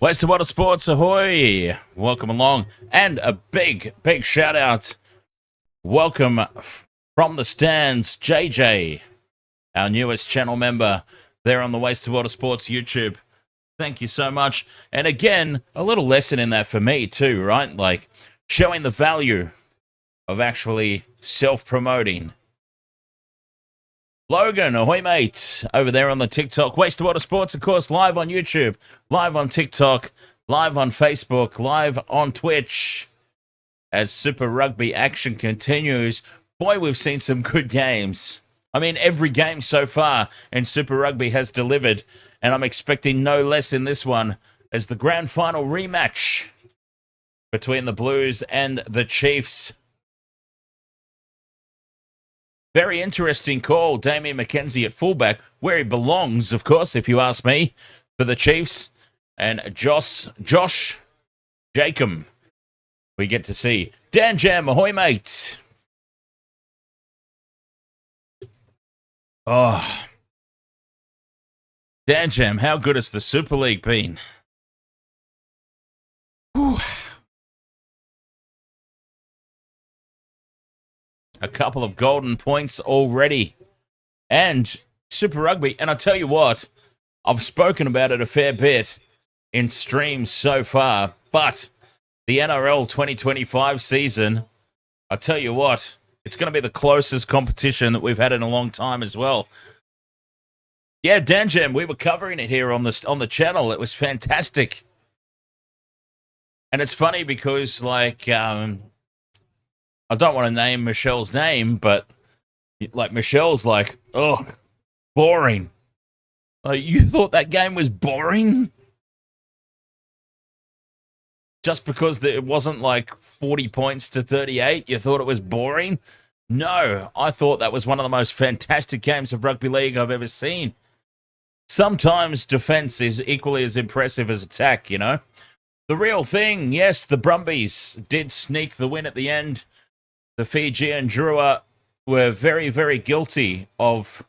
West of Water Sports, ahoy! Welcome along, and a big shout out. Welcome from the stands, JJ, our newest channel member there on the Waste of Water Sports YouTube. Thank you so much. And again, a little lesson in that for me too, right? Like showing the value of actually self-promoting. Logan, ahoy mate, over there on the TikTok. Waste of Water Sports, of course, live on YouTube, live on TikTok, live on Facebook, live on Twitch. As Super Rugby action continues, boy, we've seen some good games. I mean, every game so far in Super Rugby has delivered, and I'm expecting no less in this one as the grand final rematch between the Blues and the Chiefs. Very interesting call, Damien McKenzie at fullback, where he belongs, of course, if you ask me, for the Chiefs. And Josh Jacob, we get to see. Dan Jam, ahoy, mate. Oh. Dan Jam, how good has the Super League been? Whew. A couple of golden points already. And Super Rugby, and I tell you what, I've spoken about it a fair bit in streams so far, but the NRL 2025 season, I tell you what, it's going to be the closest competition that we've had in a long time as well. Yeah, Dan Jam, we were covering it here on the channel. It was fantastic. And it's funny because, like, I don't want to name Michelle's name, but like Michelle's like, oh, boring. Like, you thought that game was boring? Just because it wasn't like 40 points to 38, you thought it was boring? No, I thought that was one of the most fantastic games of rugby league I've ever seen. Sometimes defense is equally as impressive as attack, you know? The real thing, yes, the Brumbies did sneak the win at the end. The Fijian Drua were very, very guilty of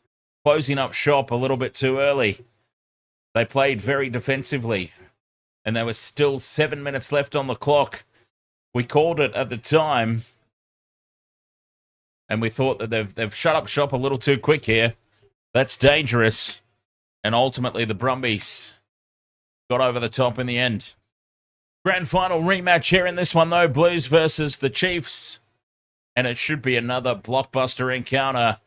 closing up shop a little bit too early. They played very defensively, and there was still 7 minutes left on the clock. We called it at the time, and we thought that they've shut up shop a little too quick here. That's dangerous. And ultimately, the Brumbies got over the top in the end. Grand final rematch here in this one, though. Blues versus the Chiefs. And it should be another blockbuster encounter.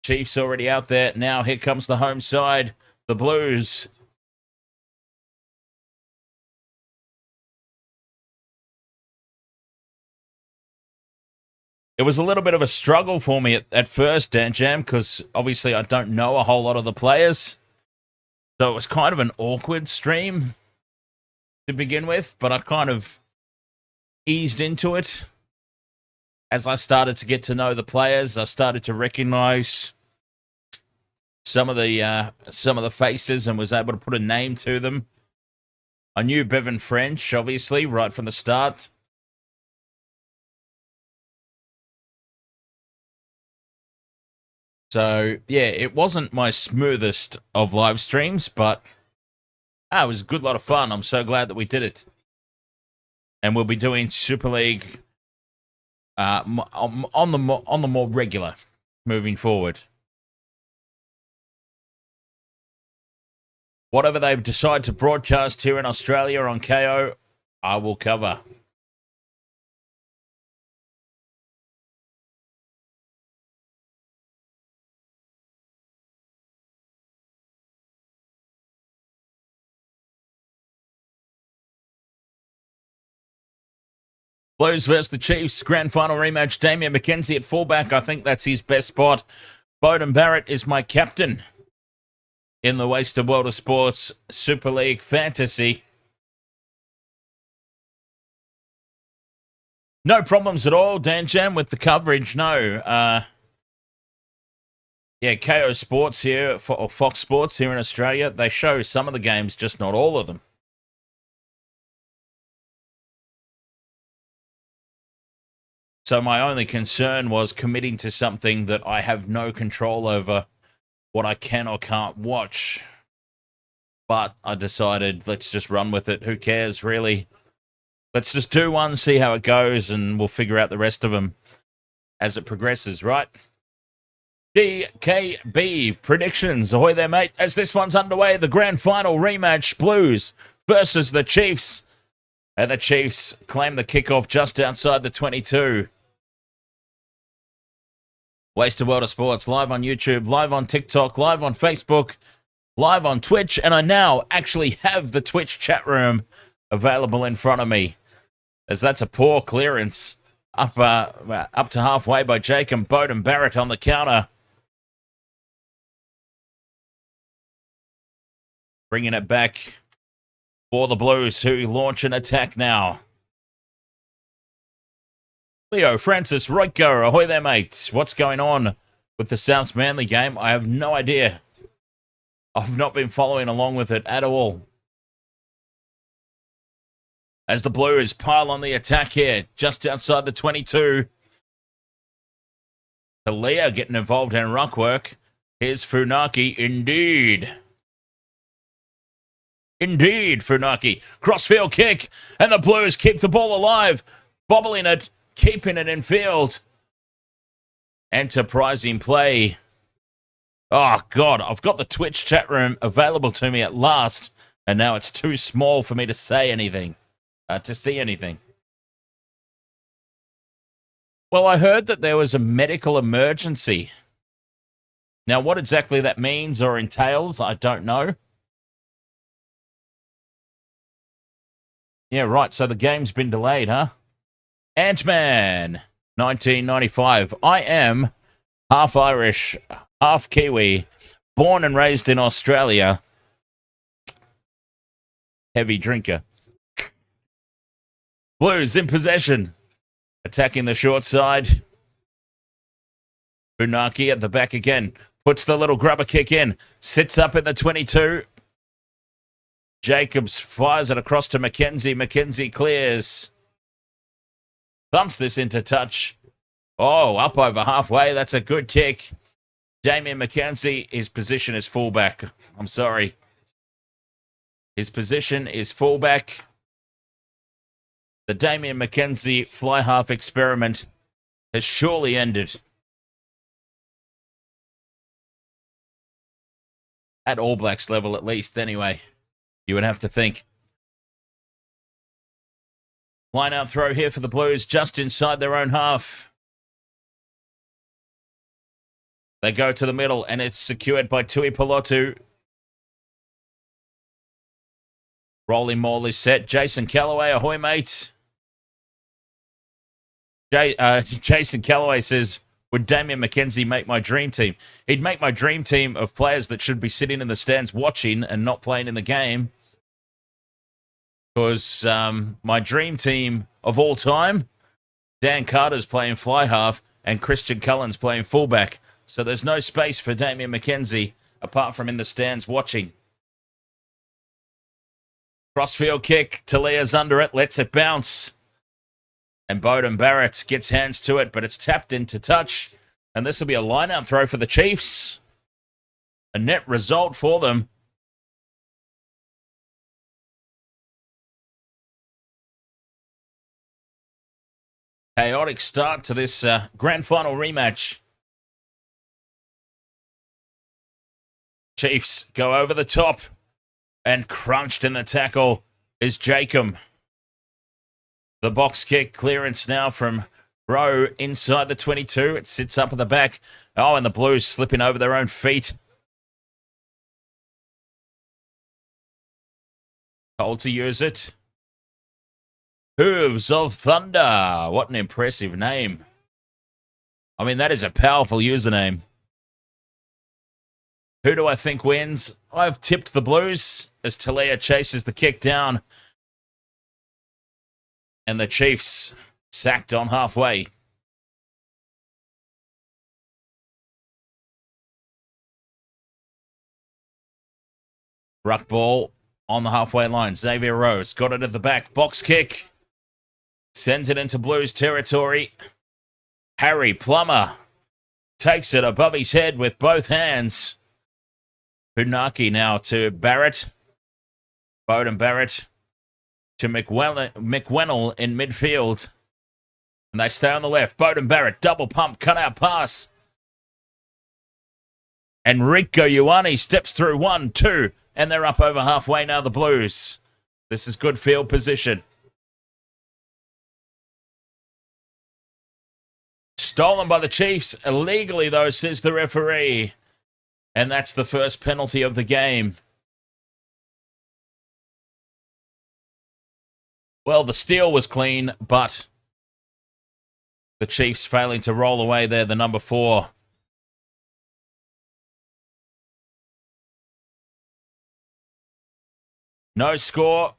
Chiefs already out there. Now here comes the home side, the Blues. It was a little bit of a struggle for me at first, Dan Jam, because obviously I don't know a whole lot of the players. So it was kind of an awkward stream to begin with, but I kind of eased into it. As I started to get to know the players, I started to recognize some of the faces and was able to put a name to them. I knew Bevan French, obviously, right from the start. So, yeah, it wasn't my smoothest of live streams, but it was a good lot of fun. I'm so glad that we did it. And we'll be doing Super League on the more regular moving forward. Whatever they decide to broadcast here in Australia on KO, I will cover. Blues versus the Chiefs, grand final rematch. Damian McKenzie at fullback. I think that's his best spot. Bowden Barrett is my captain in the Wasted World of Sports Super League Fantasy. No problems at all, Dan Jam, with the coverage. No. Yeah, KO Sports here, or Fox Sports here in Australia, they show some of the games, just not all of them. So my only concern was committing to something that I have no control over, what I can or can't watch. But I decided, let's just run with it. Who cares, really? Let's just do one, see how it goes, and we'll figure out the rest of them as it progresses, right? DKB predictions. Ahoy there, mate. As this one's underway, the grand final rematch, Blues versus the Chiefs. And the Chiefs claim the kickoff just outside the 22. Wasted World of Sports, live on YouTube, live on TikTok, live on Facebook, live on Twitch, and I now actually have the Twitch chat room available in front of me, as that's a poor clearance up to halfway by Jacob Bowden Barrett on the counter. Bringing it back for the Blues, who launch an attack now. Leo Francis Roitger, ahoy there, mate. What's going on with the Souths Manly game? I have no idea. I've not been following along with it at all. As the Blues pile on the attack here, just outside the 22. Talia getting involved in ruck work. Here's Funaki, indeed. Indeed, Funaki. Crossfield kick, and the Blues keep the ball alive, bobbling it, keeping it in field. Enterprising play. Oh, God, I've got the Twitch chat room available to me at last, and now it's too small for me to say anything, to see anything. Well, I heard that there was a medical emergency. Now, what exactly that means or entails, I don't know. Yeah, right, so the game's been delayed, huh? Ant-Man, 1995. I am half Irish, half Kiwi, born and raised in Australia. Heavy drinker. Blues in possession. Attacking the short side. Funaki at the back again. Puts the little grubber kick in. Sits up in the 22. Jacobs fires it across to McKenzie. McKenzie clears. Thumps this into touch. Oh, up over halfway. That's a good kick. Damian McKenzie, his position is fullback. I'm sorry. His position is fullback. The Damian McKenzie fly half experiment has surely ended. At All Blacks level, at least, anyway. You would have to think. Line out throw here for the Blues, just inside their own half. They go to the middle, and it's secured by Tui Pelotu. Rolling maul is set. Jason Callaway, ahoy, mate. Jason Callaway says, would Damian McKenzie make my dream team? He'd make my dream team of players that should be sitting in the stands watching and not playing in the game. Because my dream team of all time, Dan Carter's playing fly half and Christian Cullen's playing fullback. So there's no space for Damian McKenzie apart from in the stands watching. Crossfield kick. Talia's under it. Lets it bounce. And Bowden Barrett gets hands to it, but it's tapped into touch. And this will be a line-out throw for the Chiefs. A net result for them. Chaotic start to this grand final rematch. Chiefs go over the top, and crunched in the tackle is Jacob. The box kick clearance now from Rowe inside the 22. It sits up at the back. Oh, and the Blues slipping over their own feet. Told to use it. Hooves of Thunder. What an impressive name. I mean, that is a powerful username. Who do I think wins? I've tipped the Blues as Talia chases the kick down. And the Chiefs sacked on halfway. Ruck ball on the halfway line. Xavier Rose got it at the back. Box kick. Sends it into Blues territory. Harry Plummer takes it above his head with both hands. Funaki now to Barrett. Bowden Barrett to McWennell in midfield. And they stay on the left. Bowden Barrett, double pump, cut out pass. Enrico Ioane steps through 1, 2, and they're up over halfway now, the Blues. This is good field position. Stolen by the Chiefs, illegally though, says the referee. And that's the first penalty of the game. Well, the steal was clean, but the Chiefs failing to roll away there, the number 4. No score.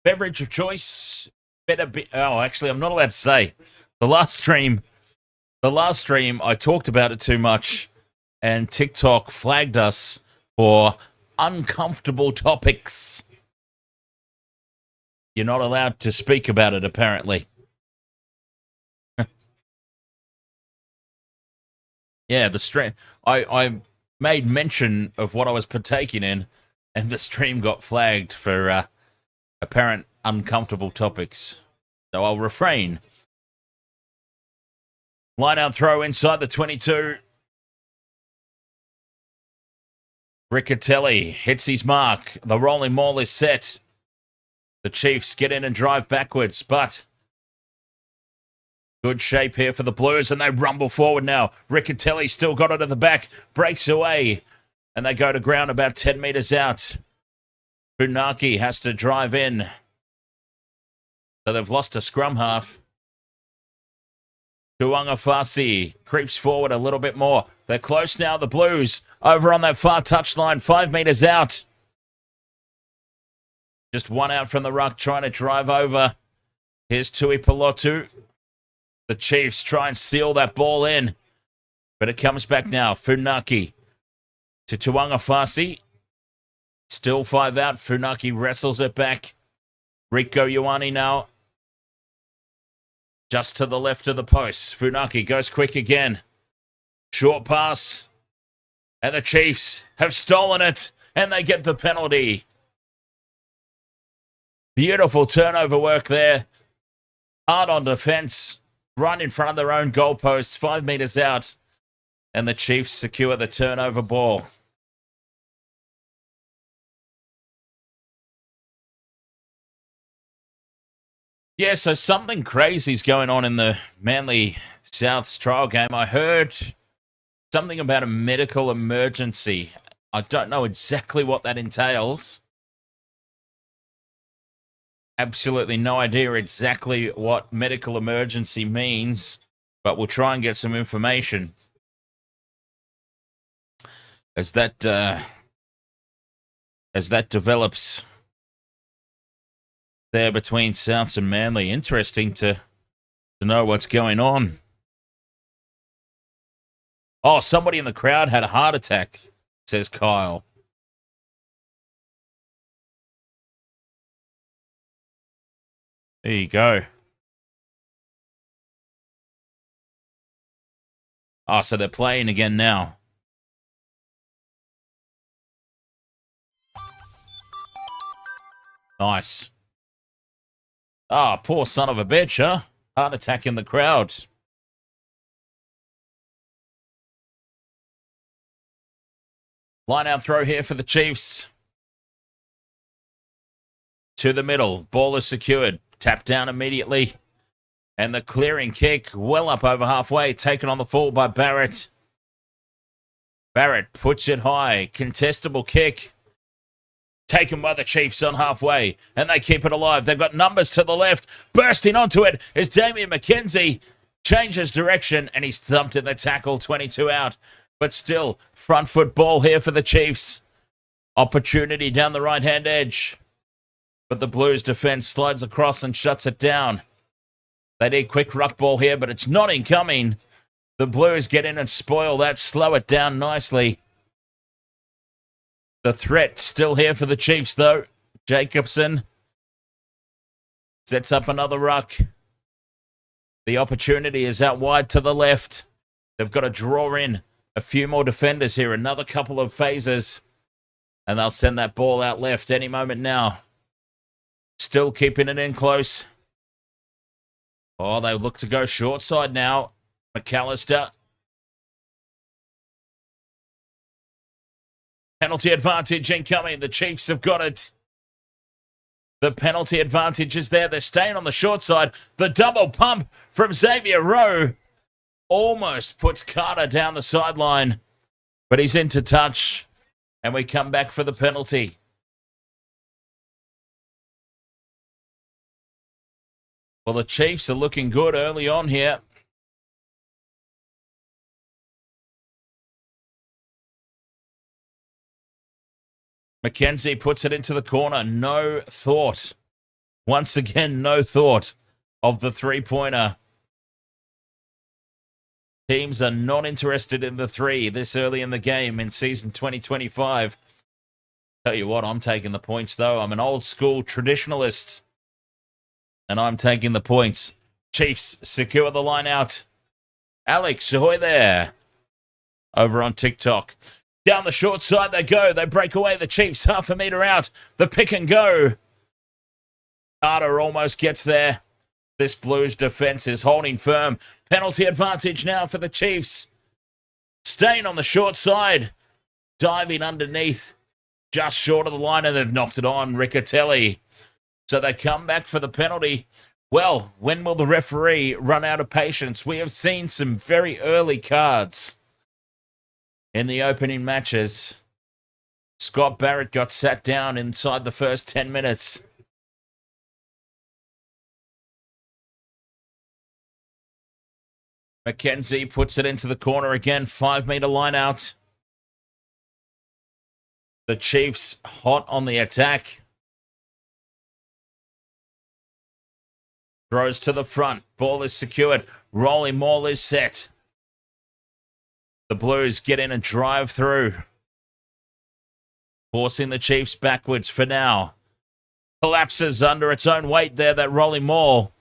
Beverage of choice. Better be. Oh, actually, I'm not allowed to say. The last stream, I talked about it too much, and TikTok flagged us for uncomfortable topics. You're not allowed to speak about it, apparently. Yeah, the stream. I made mention of what I was partaking in, and the stream got flagged for apparent uncomfortable topics. So I'll refrain. Line out throw inside the 22. Riccatelli hits his mark. The rolling maul is set. The Chiefs get in and drive backwards, but good shape here for the Blues, and they rumble forward now. Riccatelli still got it at the back, breaks away, and they go to ground about 10 metres out. Funaki has to drive in. So they've lost a scrum half. Tuangafasi creeps forward a little bit more. They're close now, the Blues, over on that far touchline, 5 metres out. Just one out from the ruck, trying to drive over. Here's Tui Pelotu. The Chiefs try and seal that ball in. But it comes back now. Funaki to Tuangafasi. Still 5 out. Funaki wrestles it back. Rico Ioane now. Just to the left of the post. Funaki goes quick again. Short pass. And the Chiefs have stolen it. And they get the penalty. Beautiful turnover work there. Hard on defense. Right in front of their own goalposts. 5 metres out. And the Chiefs secure the turnover ball. Yeah, so something crazy's going on in the Manly Souths trial game. I heard something about a medical emergency. I don't know exactly what that entails. Absolutely no idea exactly what medical emergency means, but we'll try and get some information as that develops there between Souths and Manly. Interesting to know what's going on. Oh, somebody in the crowd had a heart attack, says Kyle. There you go. Oh, so they're playing again now. Nice. Ah, poor son of a bitch, huh? Heart attack in the crowd. Line out throw here for the Chiefs. To the middle. Ball is secured. Tap down immediately. And the clearing kick well up over halfway. Taken on the full by Barrett. Barrett puts it high. Contestable kick. Taken by the Chiefs on halfway. And they keep it alive. They've got numbers to the left. Bursting onto it is Damian McKenzie. Changes direction and he's thumped in the tackle. 22 out. But still, front foot ball here for the Chiefs. Opportunity down the right-hand edge. But the Blues defense slides across and shuts it down. They need quick ruck ball here, but it's not incoming. The Blues get in and spoil that, slow it down nicely. The threat still here for the Chiefs, though. Jacobson sets up another ruck. The opportunity is out wide to the left. They've got to draw in a few more defenders here, another couple of phases, and they'll send that ball out left any moment now. Still keeping it in close. Oh, they look to go short side now. McAllister. Penalty advantage incoming. The Chiefs have got it. The penalty advantage is there. They're staying on the short side. The double pump from Xavier Rowe almost puts Carter down the sideline, but he's into touch, and we come back for the penalty. Well, the Chiefs are looking good early on here. McKenzie puts it into the corner. No thought. Once again, no thought of the three-pointer. Teams are not interested in the three this early in the game in season 2025. Tell you what, I'm taking the points, though. I'm an old-school traditionalist, and I'm taking the points. Chiefs secure the line out. Alex, ahoy there. Over on TikTok. Down the short side they go. They break away the Chiefs. Half a metre out. The pick and go. Carter almost gets there. This Blues defense is holding firm. Penalty advantage now for the Chiefs. Staying on the short side. Diving underneath. Just short of the line, and they've knocked it on. Riccatelli. So they come back for the penalty. Well, when will the referee run out of patience? We have seen some very early cards in the opening matches. Scott Barrett got sat down inside the first 10 minutes. McKenzie puts it into the corner again. 5 metre line out. The Chiefs hot on the attack. Throws to the front. Ball is secured. Rolling maul is set. The Blues get in and drive through. Forcing the Chiefs backwards for now. Collapses under its own weight there, that rolling maul.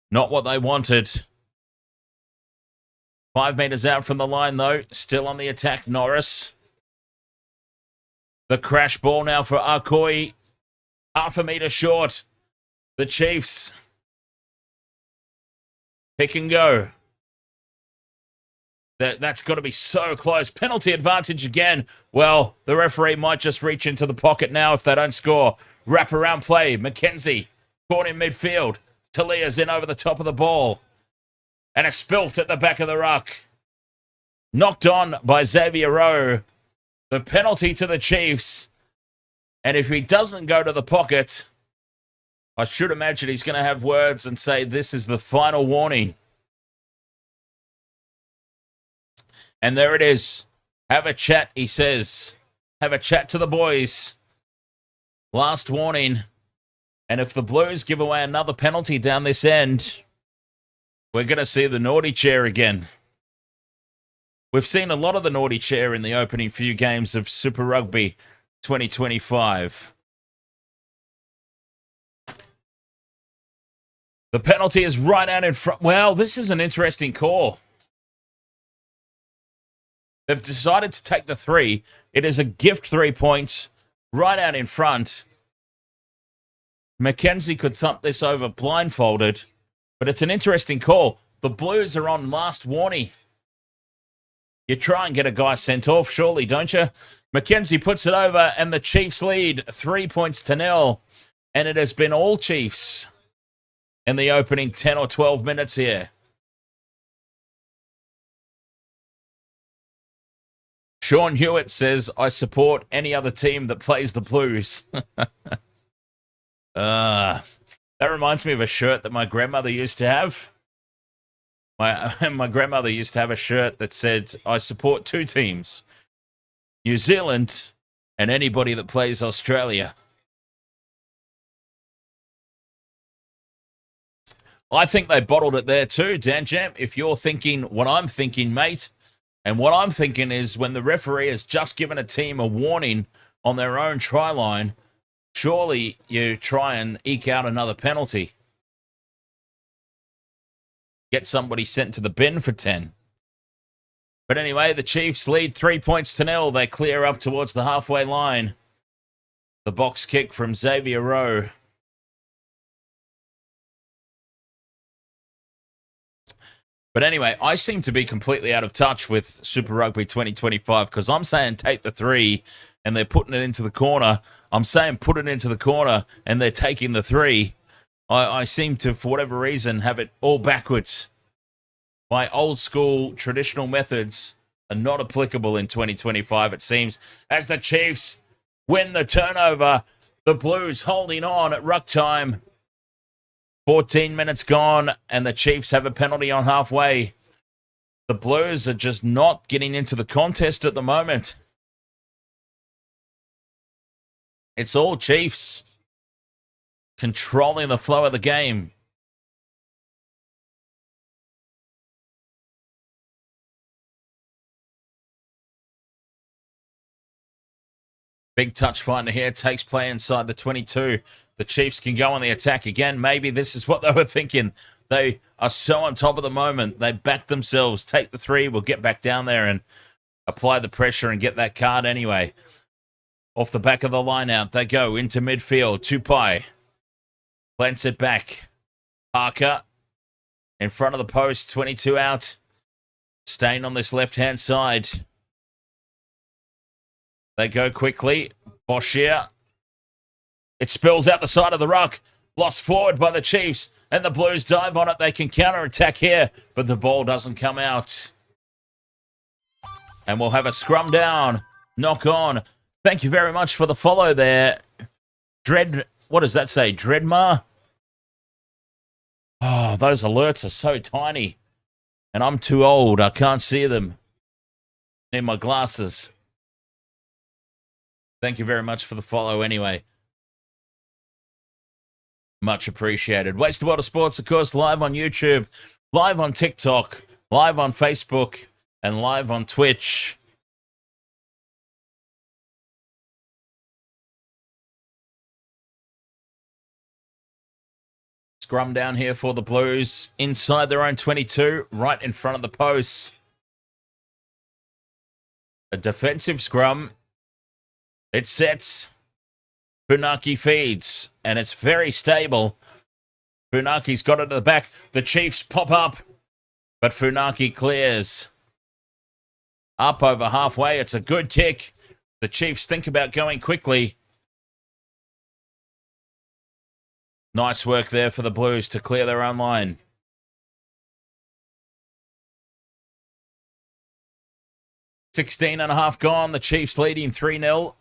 Not what they wanted. 5 metres out from the line, though. Still on the attack, Norris. The crash ball now for Arkoi. Half a metre short. The Chiefs. Pick and go. That's got to be so close. Penalty advantage again. Well, the referee might just reach into the pocket now if they don't score. Wrap around play. McKenzie caught in midfield. Talia's in over the top of the ball. And a spilt at the back of the ruck. Knocked on by Xavier Rowe. The penalty to the Chiefs. And if he doesn't go to the pocket, I should imagine he's going to have words and say this is the final warning. And there it is. Have a chat, he says. Have a chat to the boys. Last warning. And if the Blues give away another penalty down this end, we're going to see the naughty chair again. We've seen a lot of the naughty chair in the opening few games of Super Rugby 2025. The penalty is right out in front. Well, this is an interesting call. They've decided to take the 3. It is a gift 3 points right out in front. Mackenzie could thump this over blindfolded, but it's an interesting call. The Blues are on last warning. You try and get a guy sent off, surely, don't you? Mackenzie puts it over, and the Chiefs lead 3 points to 0. And it has been all Chiefs in the opening 10 or 12 minutes here. Sean Hewitt says, I support any other team that plays the Blues. That reminds me of a shirt that my grandmother used to have. My grandmother used to have a shirt that said, I support 2 teams, New Zealand and anybody that plays Australia. I think they bottled it there too, Dan Jam. If you're thinking what I'm thinking, mate, and what I'm thinking is when the referee has just given a team a warning on their own try line, surely you try and eke out another penalty. Get somebody sent to the bin for 10. But anyway, the Chiefs lead 3 points to 0. They clear up towards the halfway line. The box kick from Xavier Rowe. But anyway, I seem to be completely out of touch with Super Rugby 2025 because I'm saying take the 3 and they're putting it into the corner. I'm saying put it into the corner and they're taking the 3. I seem to, for whatever reason, have it all backwards. My old school traditional methods are not applicable in 2025, it seems, as the Chiefs win the turnover. The Blues holding on at ruck time. 14 minutes gone, and the Chiefs have a penalty on halfway. The Blues are just not getting into the contest at the moment. It's all Chiefs controlling the flow of the game. Big touch finder here, takes play inside the 22. The Chiefs can go on the attack again. Maybe this is what they were thinking. They are so on top of the moment. They back themselves, take the 3. We'll get back down there and apply the pressure and get that card anyway. Off the back of the line out, they go into midfield. Tupai plants it back. Parker in front of the post, 22 out. Staying on this left-hand side. They go quickly. Boshier. It spills out the side of the ruck. Lost forward by the Chiefs. And the Blues dive on it. They can counter-attack here. But the ball doesn't come out. And we'll have a scrum down. Knock on. Thank you very much for the follow there. What does that say? Dreadmar? Oh, those alerts are so tiny. And I'm too old. I can't see them. Need my glasses. Thank you very much for the follow anyway. Much appreciated. Waste of Water Sports, of course, live on YouTube, live on TikTok, live on Facebook, and live on Twitch. Scrum down here for the Blues. Inside their own 22, right in front of the posts. A defensive scrum. It sets. Funaki feeds, and it's very stable. Funaki's got it at the back. The Chiefs pop up, but Funaki clears. Up over halfway. It's a good kick. The Chiefs think about going quickly. Nice work there for the Blues to clear their own line. Sixteen and a half gone. The Chiefs leading 3-0.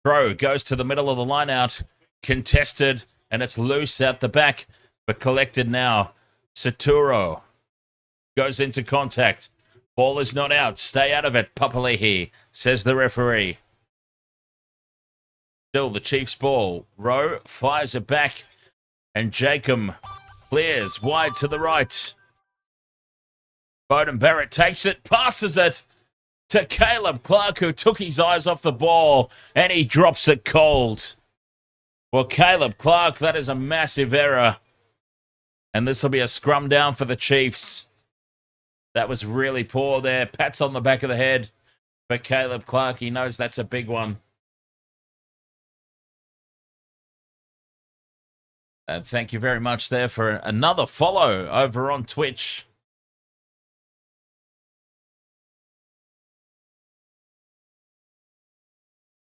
Throw goes to the middle of the line out. Contested, and it's loose out the back, but collected now. Saturo goes into contact. Ball is not out. Stay out of it, Papalihi, says the referee. Still the Chiefs' ball. Rowe fires it back, and Jacob clears wide to the right. Bowden Barrett takes it, passes it to Caleb Clark, who took his eyes off the ball, and he drops it cold. Well, Caleb Clark, that is a massive error. And this will be a scrum down for the Chiefs. That was really poor there. Pats on the back of the head. for Caleb Clark. He knows that's a big one. Thank you very much there for another follow over on Twitch.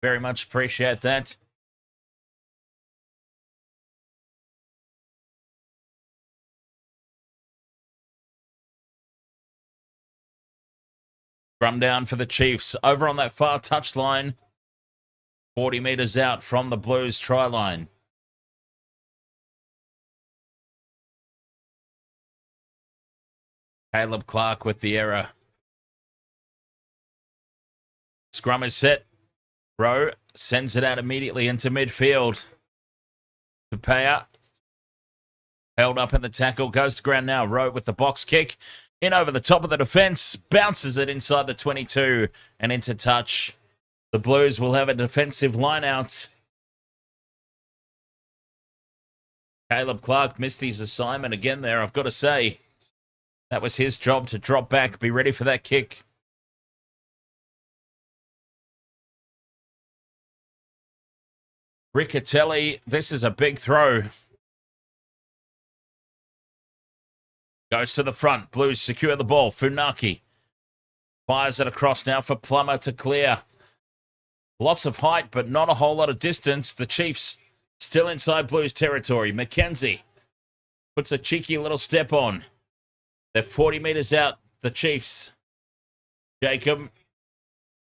Very much appreciate that. Scrum down for the Chiefs over on that far touchline, 40 meters out from the Blues try line. Caleb Clark with the error. Scrum is set. Rowe sends it out immediately into midfield. Tupea held up in the tackle, goes to ground now. Rowe with the box kick. In over the top of the defense, bounces it inside the 22 and into touch. The Blues will have a defensive line out. Caleb Clark missed his assignment again there, I've got to say. That was his job to drop back, be ready for that kick. Riccatelli, this is a big throw. Goes to the front. Blues secure the ball. Funaki fires it across now for Plummer to clear. Lots of height, but not a whole lot of distance. The Chiefs still inside Blues territory. McKenzie puts a cheeky little step on. They're 40 meters out, the Chiefs. Jacob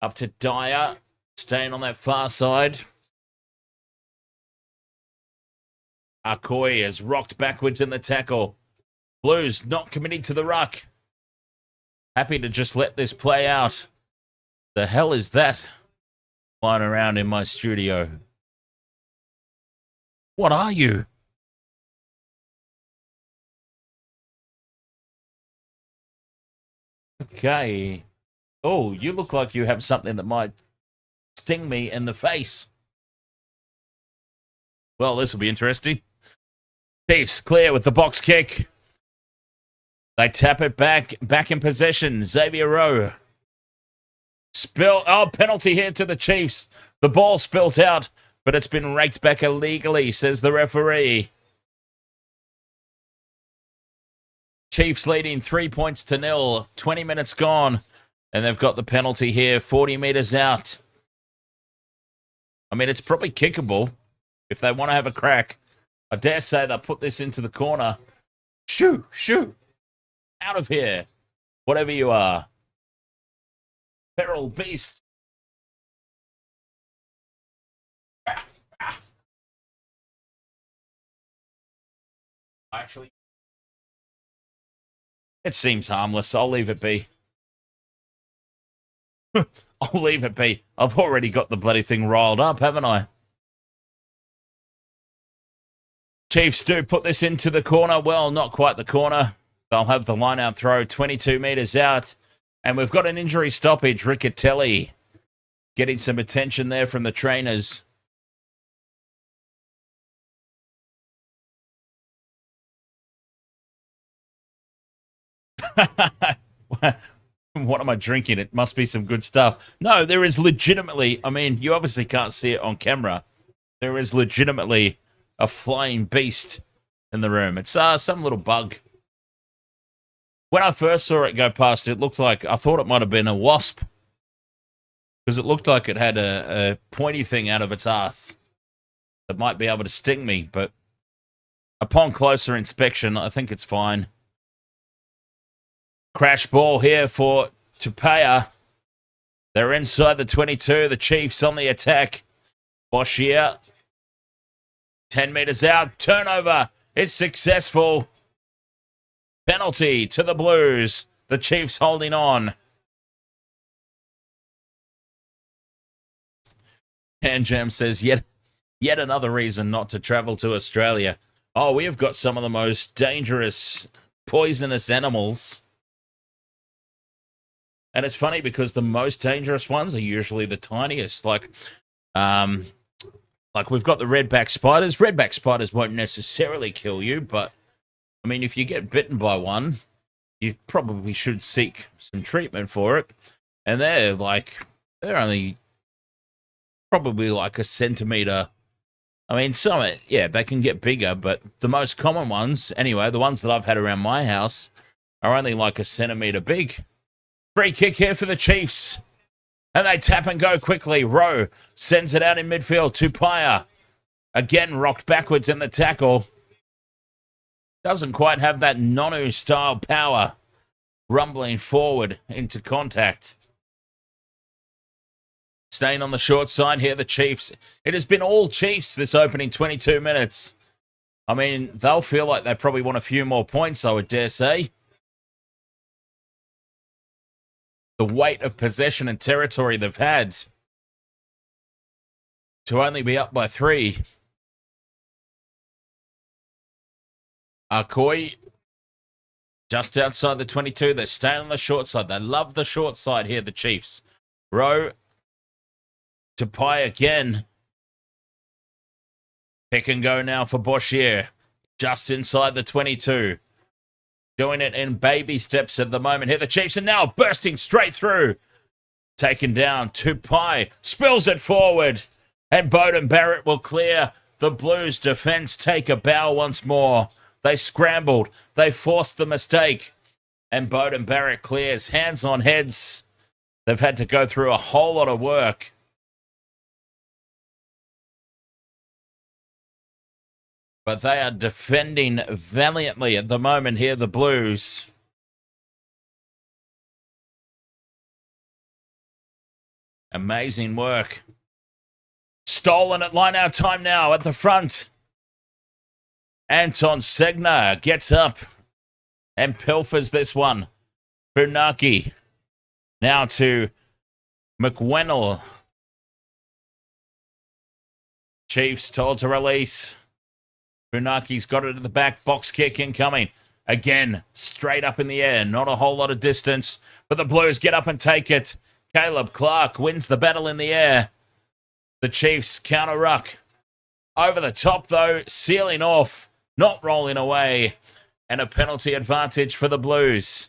up to Dyer, staying on that far side. Arcoy has rocked backwards in the tackle. Blues not committing to the ruck. Happy to just let this play out. The hell is that flying around in my studio? What are you? Okay. Oh, you look like you have something that might sting me in the face. Well, this will be interesting. Chiefs clear with the box kick. They tap it back in possession. Xavier Rowe. Penalty here to the Chiefs. The ball spilt out, but it's been raked back illegally, says the referee. Chiefs leading 3-0. 20 minutes gone, and they've got the penalty here, 40 meters out. I mean, it's probably kickable if they want to have a crack. I dare say they'll put this into the corner. Shoo! Out of here, whatever you are. Feral beast. Actually, it seems harmless. I'll leave it be. I'll leave it be. I've already got the bloody thing riled up, haven't I? Chiefs do put this into the corner. Well, not quite the corner. They'll have the line-out throw 22 meters out. And we've got an injury stoppage. Riccatelli getting some attention there from the trainers. What am I drinking? It must be some good stuff. No, there is legitimately, I mean, you obviously can't see it on camera. There is legitimately a flying beast in the room. It's some little bug. When I first saw it go past, it looked like, I thought it might have been a wasp. Because it looked like it had a pointy thing out of its ass that might be able to sting me. But upon closer inspection, I think it's fine. Crash ball here for Tupea. They're inside the 22. The Chiefs on the attack. Boshier. 10 meters out. Turnover is successful. Penalty to the Blues. The Chiefs holding on. Handjam says, yet another reason not to travel to Australia. Oh, we have got some of the most dangerous, poisonous animals. And it's funny because the most dangerous ones are usually the tiniest. Like we've got the redback spiders. Redback spiders won't necessarily kill you, but I mean, if you get bitten by one, you probably should seek some treatment for it. And they're like They're only probably like a centimetre. I mean, some, yeah, they can get bigger, but the most common ones, anyway, the ones that I've had around my house, are only like a centimetre big. Free kick here for the Chiefs. And they tap and go quickly. Rowe sends it out in midfield to Paya. Again, rocked backwards in the tackle. Doesn't quite have that Nonu-style power. Rumbling forward into contact. Staying on the short side here, the Chiefs. It has been all Chiefs this opening 22 minutes. I mean, they'll feel like they probably want a few more points, I would dare say. The weight of possession and territory they've had to only be up by 3. Akoi just outside the 22. They're staying on the short side. They love the short side here, the Chiefs. Rowe to Pai again. Pick and go now for Boshier. Just inside the 22. Doing it in baby steps at the moment. Here the Chiefs are now bursting straight through. Taken down. Tupai spills it forward. And Bowden Barrett will clear. The Blues defense take a bow once more. They scrambled. They forced the mistake. And Bowden Barrett clears. Hands on heads. They've had to go through a whole lot of work. But they are defending valiantly at the moment here, the Blues. Amazing work. Stolen at line-out time now at the front. Anton Segner gets up and pilfers this one. Funaki now to McWennell. Chiefs told to release. Funaki's got it at the back. Box kick incoming. Again, straight up in the air. Not a whole lot of distance. But the Blues get up and take it. Caleb Clark wins the battle in the air. The Chiefs counter ruck. Over the top, though. Sealing off. Not rolling away. And a penalty advantage for the Blues.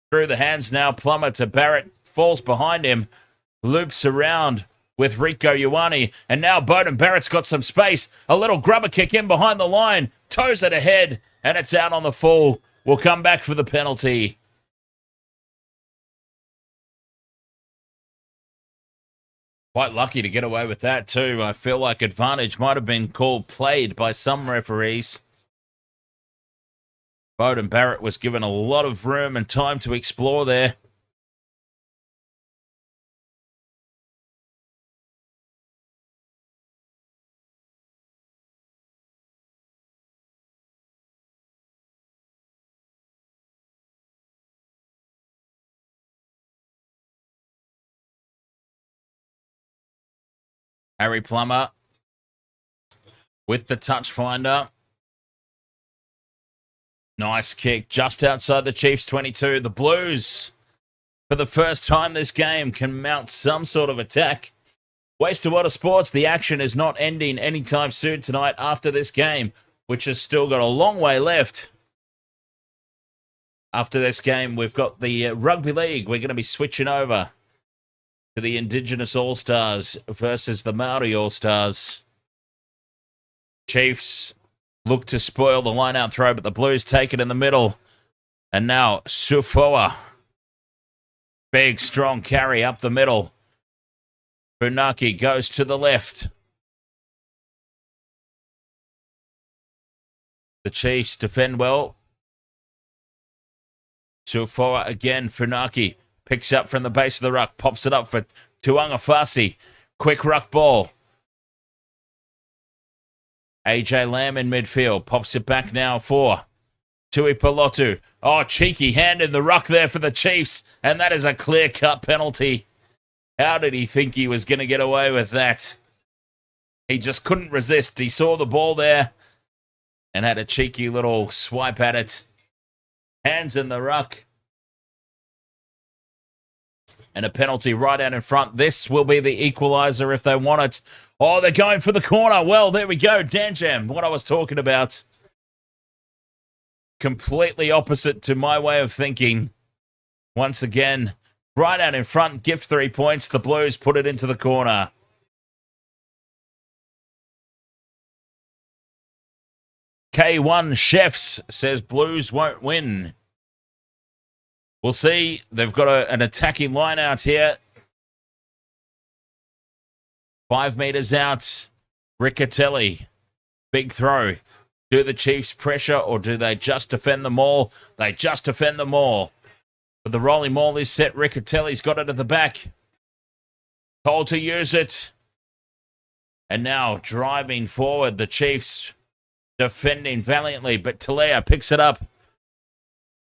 Through the hands now. Plummer to Barrett. Falls behind him. Loops around with Rico Ioane. And now Bowden Barrett's got some space. A little grubber kick in behind the line. Toes it ahead. And it's out on the full. We'll come back for the penalty. Quite lucky to get away with that too. I feel like advantage might have been played by some referees. Bowden Barrett was given a lot of room and time to explore there. Harry Plummer with the touch finder. Nice kick just outside the Chiefs 22. The Blues, for the first time this game, can mount some sort of attack. Waste of Water Sports, the action is not ending anytime soon tonight after this game, which has still got a long way left. After this game, we've got the Rugby League. We're going to be switching over to the Indigenous All-Stars versus the Maori All-Stars. Chiefs look to spoil the line-out throw, but the Blues take it in the middle. And now Sufoa. Big, strong carry up the middle. Funaki goes to the left. The Chiefs defend well. Sufoa again. Funaki picks up from the base of the ruck. Pops it up for Tuangafasi. Quick ruck ball. AJ Lamb in midfield. Pops it back now for Tui Pelotu. Oh, cheeky hand in the ruck there for the Chiefs. And that is a clear-cut penalty. How did he think he was going to get away with that? He just couldn't resist. He saw the ball there and had a cheeky little swipe at it. Hands in the ruck. And a penalty right out in front. This will be the equaliser if they want it. Oh, they're going for the corner. Well, there we go. Danjam, what I was talking about. Completely opposite to my way of thinking. Once again, right out in front, gift 3 points. The Blues put it into the corner. K1 Chefs says Blues won't win. We'll see. They've got an attacking line out here. 5 meters out. Riccatelli. Big throw. Do the Chiefs pressure or do they just defend the maul? They just defend the maul. But the rolling maul is set. Riccatelli's got it at the back. Told to use it. And now driving forward. The Chiefs defending valiantly. But Talea picks it up.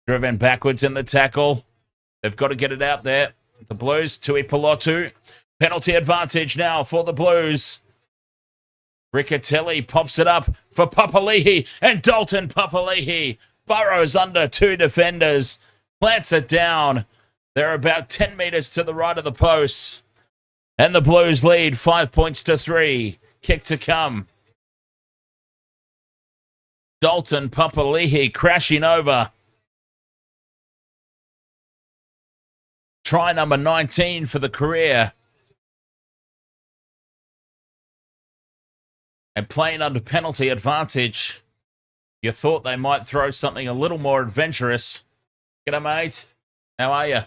Driven backwards in the tackle. They've got to get it out there. The Blues, Tui Pelotu. Penalty advantage now for the Blues. Riccatelli pops it up for Papali'i, and Dalton Papali'i burrows under 2 defenders, plants it down. They're about 10 meters to the right of the posts. And the Blues lead 5 points to 3. Kick to come. Dalton Papali'i crashing over. Try number 19 for the career. And playing under penalty advantage. You thought they might throw something a little more adventurous. G'day, mate. How are you?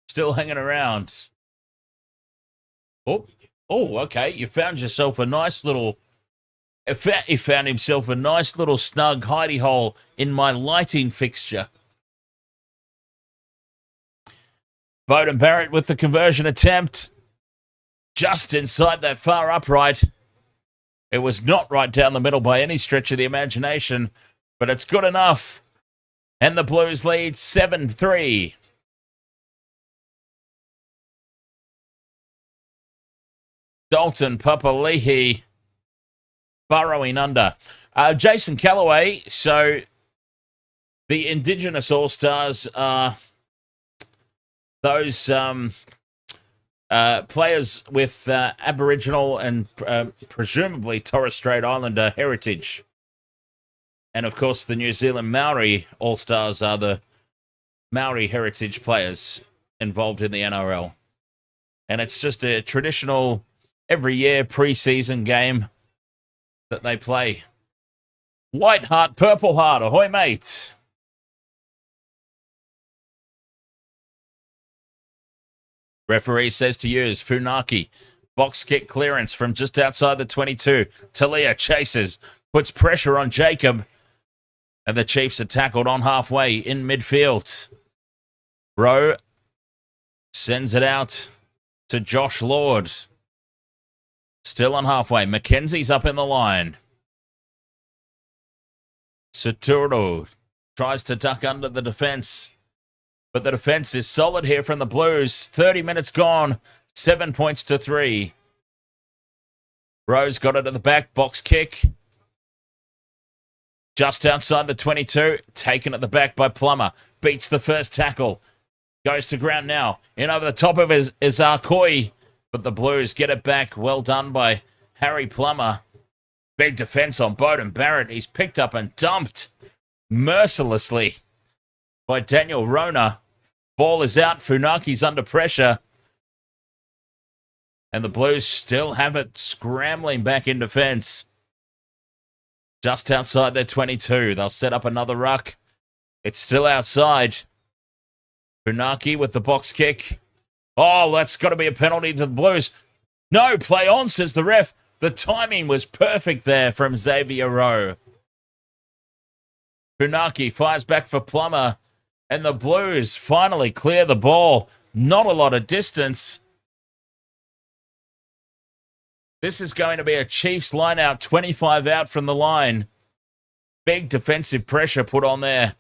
Still hanging around. Oh, okay. You found yourself a nice little... He found himself a nice little snug hidey hole in my lighting fixture. Beauden Barrett with the conversion attempt. Just inside that far upright. It was not right down the middle by any stretch of the imagination, but it's good enough. And the Blues lead 7-3. Dalton Papali'i burrowing under. Jason Callaway, so the Indigenous All-Stars are those players with Aboriginal and presumably Torres Strait Islander heritage. And, of course, the New Zealand Maori All-Stars are the Maori heritage players involved in the NRL. And it's just a traditional, every year, pre-season game that they play. White Heart, Purple Heart, ahoy, mate! Referee says to use Funaki. Box kick clearance from just outside the 22. Talia chases, puts pressure on Jacob. And the Chiefs are tackled on halfway in midfield. Rowe sends it out to Josh Lord. Still on halfway. Mackenzie's up in the line. Saturo tries to duck under the defense. But the defense is solid here from the Blues. 30 minutes gone. 7 points to 3. Rose got it at the back. Box kick. Just outside the 22. Taken at the back by Plummer. Beats the first tackle. Goes to ground now. In over the top of his is Arkoi. But the Blues get it back. Well done by Harry Plummer. Big defense on Beauden Barrett. He's picked up and dumped mercilessly by Daniel Rona. Ball is out. Funaki's under pressure. And the Blues still have it scrambling back in defense. Just outside their 22. They'll set up another ruck. It's still outside. Funaki with the box kick. Oh, that's got to be a penalty to the Blues. No, play on, says the ref. The timing was perfect there from Xavier Rowe. Funaki fires back for Plummer. And the Blues finally clear the ball. Not a lot of distance. This is going to be a Chiefs line out, 25 out from the line. Big defensive pressure put on there.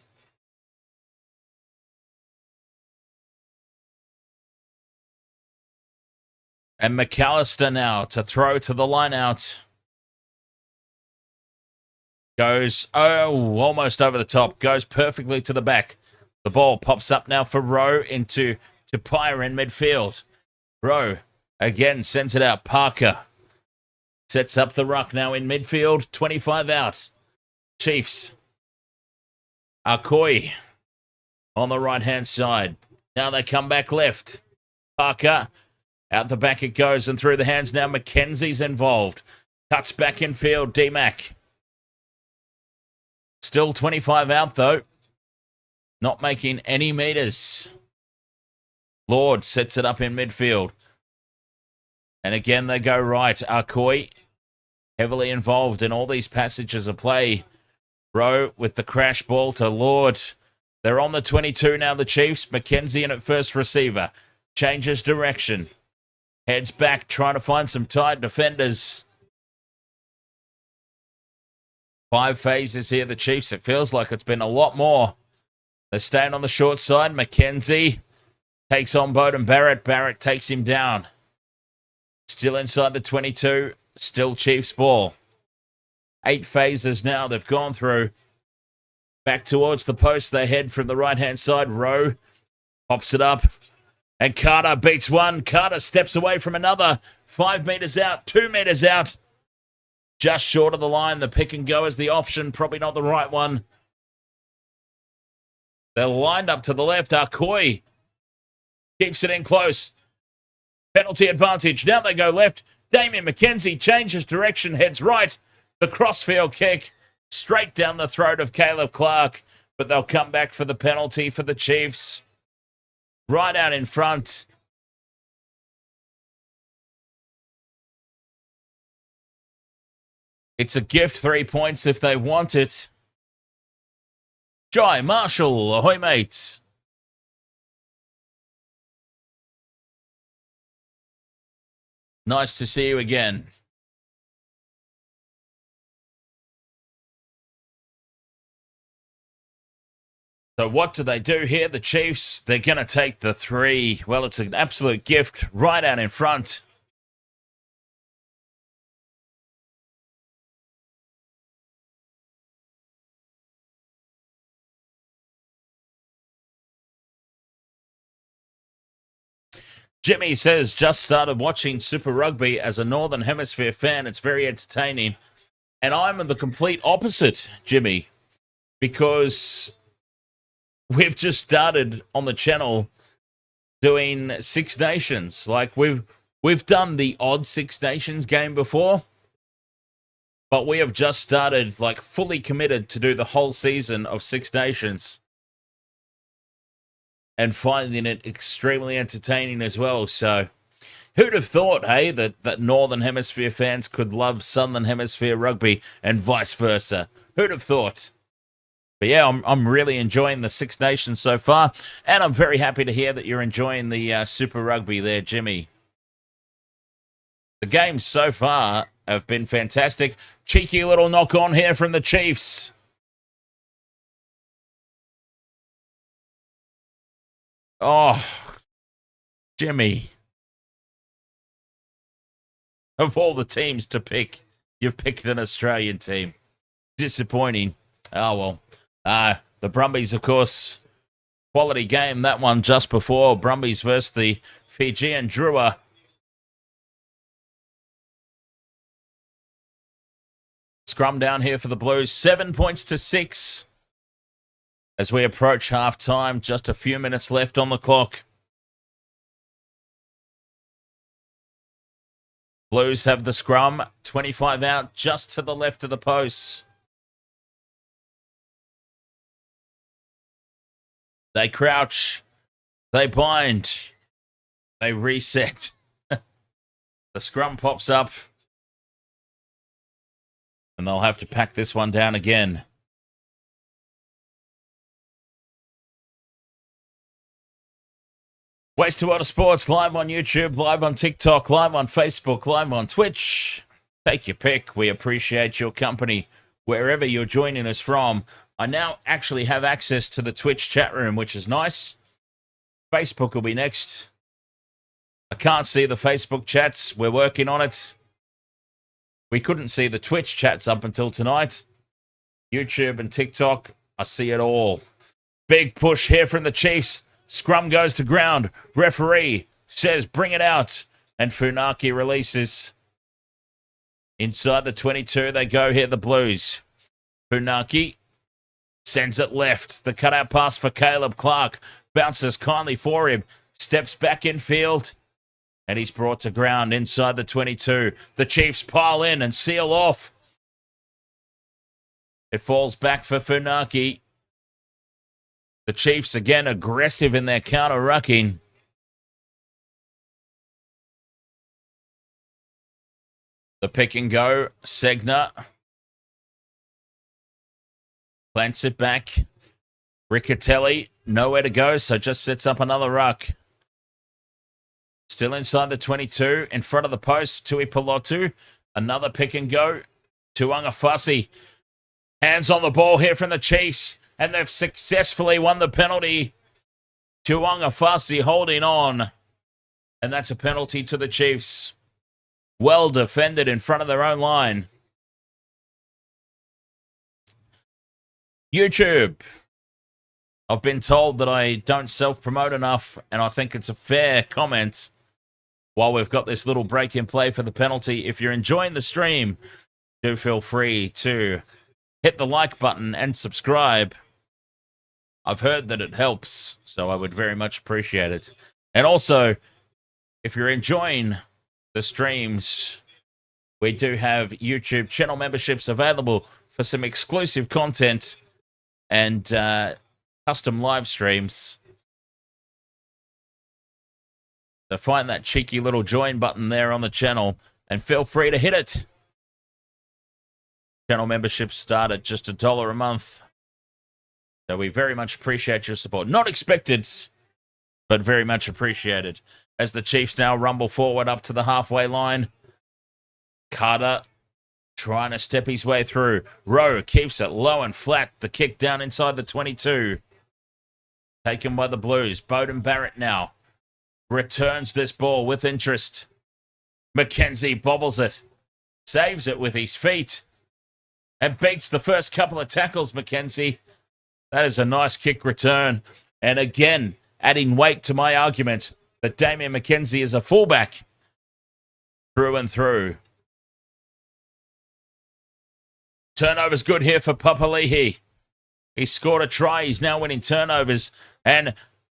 And McAllister now to throw to the line out. Goes, almost over the top. Goes perfectly to the back. The ball pops up now for Rowe into Tupaia in midfield. Rowe again sends it out. Parker sets up the ruck now in midfield. 25 out. Chiefs. Arkoi on the right-hand side. Now they come back left. Parker, out the back it goes and through the hands now. Mackenzie's involved. Cuts back in field, D-Mac. Still 25 out though. Not making any meters. Lord sets it up in midfield. And again they go right. Arcoy heavily involved in all these passages of play. Rowe with the crash ball to Lord. They're on the 22 now, the Chiefs. Mackenzie in at first receiver. Changes direction. Heads back, trying to find some tight defenders. 5 phases here, the Chiefs. It feels like it's been a lot more. They're staying on the short side. Mackenzie takes on Bowden Barrett. Barrett takes him down. Still inside the 22. Still Chiefs ball. 8 phases now they've gone through. Back towards the post they head from the right-hand side. Rowe pops it up. And Carter beats one. Carter steps away from another. 5 meters out. 2 meters out. Just short of the line. The pick and go is the option. Probably not the right one. They're lined up to the left. Arcoy keeps it in close. Penalty advantage. Now they go left. Damien McKenzie changes direction, heads right. The crossfield kick straight down the throat of Caleb Clark. But they'll come back for the penalty for the Chiefs. Right out in front. It's a gift, 3 points if they want it. Jai Marshall, ahoy mates. Nice to see you again. So what do they do here? The Chiefs, they're going to take the 3. Well, it's an absolute gift right out in front. Jimmy says, just started watching Super Rugby as a Northern Hemisphere fan. It's very entertaining. And I'm the complete opposite, Jimmy, because we've just started on the channel doing Six Nations. Like we've done the odd Six Nations game before, but we have just started like fully committed to do the whole season of Six Nations. And finding it extremely entertaining as well. So, who'd have thought, hey, that Northern Hemisphere fans could love Southern Hemisphere rugby and vice versa? Who'd have thought? But yeah, I'm really enjoying the Six Nations so far. And I'm very happy to hear that you're enjoying the Super Rugby there, Jimmy. The games so far have been fantastic. Cheeky little knock on here from the Chiefs. Oh, Jimmy. Of all the teams to pick, you've picked an Australian team. Disappointing. Oh, well. The Brumbies, of course, quality game. That one just before. Brumbies versus the Fijian Drua. Scrum down here for the Blues. 7 points to 6. As we approach half-time, just a few minutes left on the clock. Blues have the scrum, 25 out, just to the left of the posts. They crouch, they bind, they reset. The scrum pops up, and they'll have to pack this one down again. Waste to Water Sports, live on YouTube, live on TikTok, live on Facebook, live on Twitch. Take your pick. We appreciate your company wherever you're joining us from. I now actually have access to the Twitch chat room, which is nice. Facebook will be next. I can't see the Facebook chats. We're working on it. We couldn't see the Twitch chats up until tonight. YouTube and TikTok, I see it all. Big push here from the Chiefs. Scrum goes to ground. Referee says, bring it out. And Funaki releases. Inside the 22, they go here, the Blues. Funaki sends it left. The cutout pass for Caleb Clark. Bounces kindly for him. Steps back in field. And he's brought to ground inside the 22. The Chiefs pile in and seal off. It falls back for Funaki. The Chiefs again aggressive in their counter-rucking. The pick and go. Segner plants it back. Riccatelli, nowhere to go, so just sets up another ruck. Still inside the 22, in front of the post, Tui Pelotu. Another pick and go. Tuangafasi. Hands on the ball here from the Chiefs, and they've successfully won the penalty. Tuangafasi holding on, and that's a penalty to the Chiefs. Well defended in front of their own line. YouTube. I've been told that I don't self-promote enough, and I think it's a fair comment while we've got this little break in play for the penalty. If you're enjoying the stream, do feel free to hit the like button and subscribe. I've heard that it helps, so I would very much appreciate it. And also, if you're enjoying the streams, we do have YouTube channel memberships available for some exclusive content and custom live streams. So find that cheeky little join button there on the channel and feel free to hit it. Channel memberships start at just $1 a month. So we very much appreciate your support. Not expected, but very much appreciated. As the Chiefs now rumble forward up to the halfway line. Carter trying to step his way through. Rowe keeps it low and flat. The kick down inside the 22. Taken by the Blues. Bowden Barrett now returns this ball with interest. McKenzie bobbles it. Saves it with his feet. And beats the first couple of tackles, McKenzie. That is a nice kick return. And again, adding weight to my argument that Damian McKenzie is a fullback through and through. Turnover's good here for Papali'i. He scored a try. He's now winning turnovers. And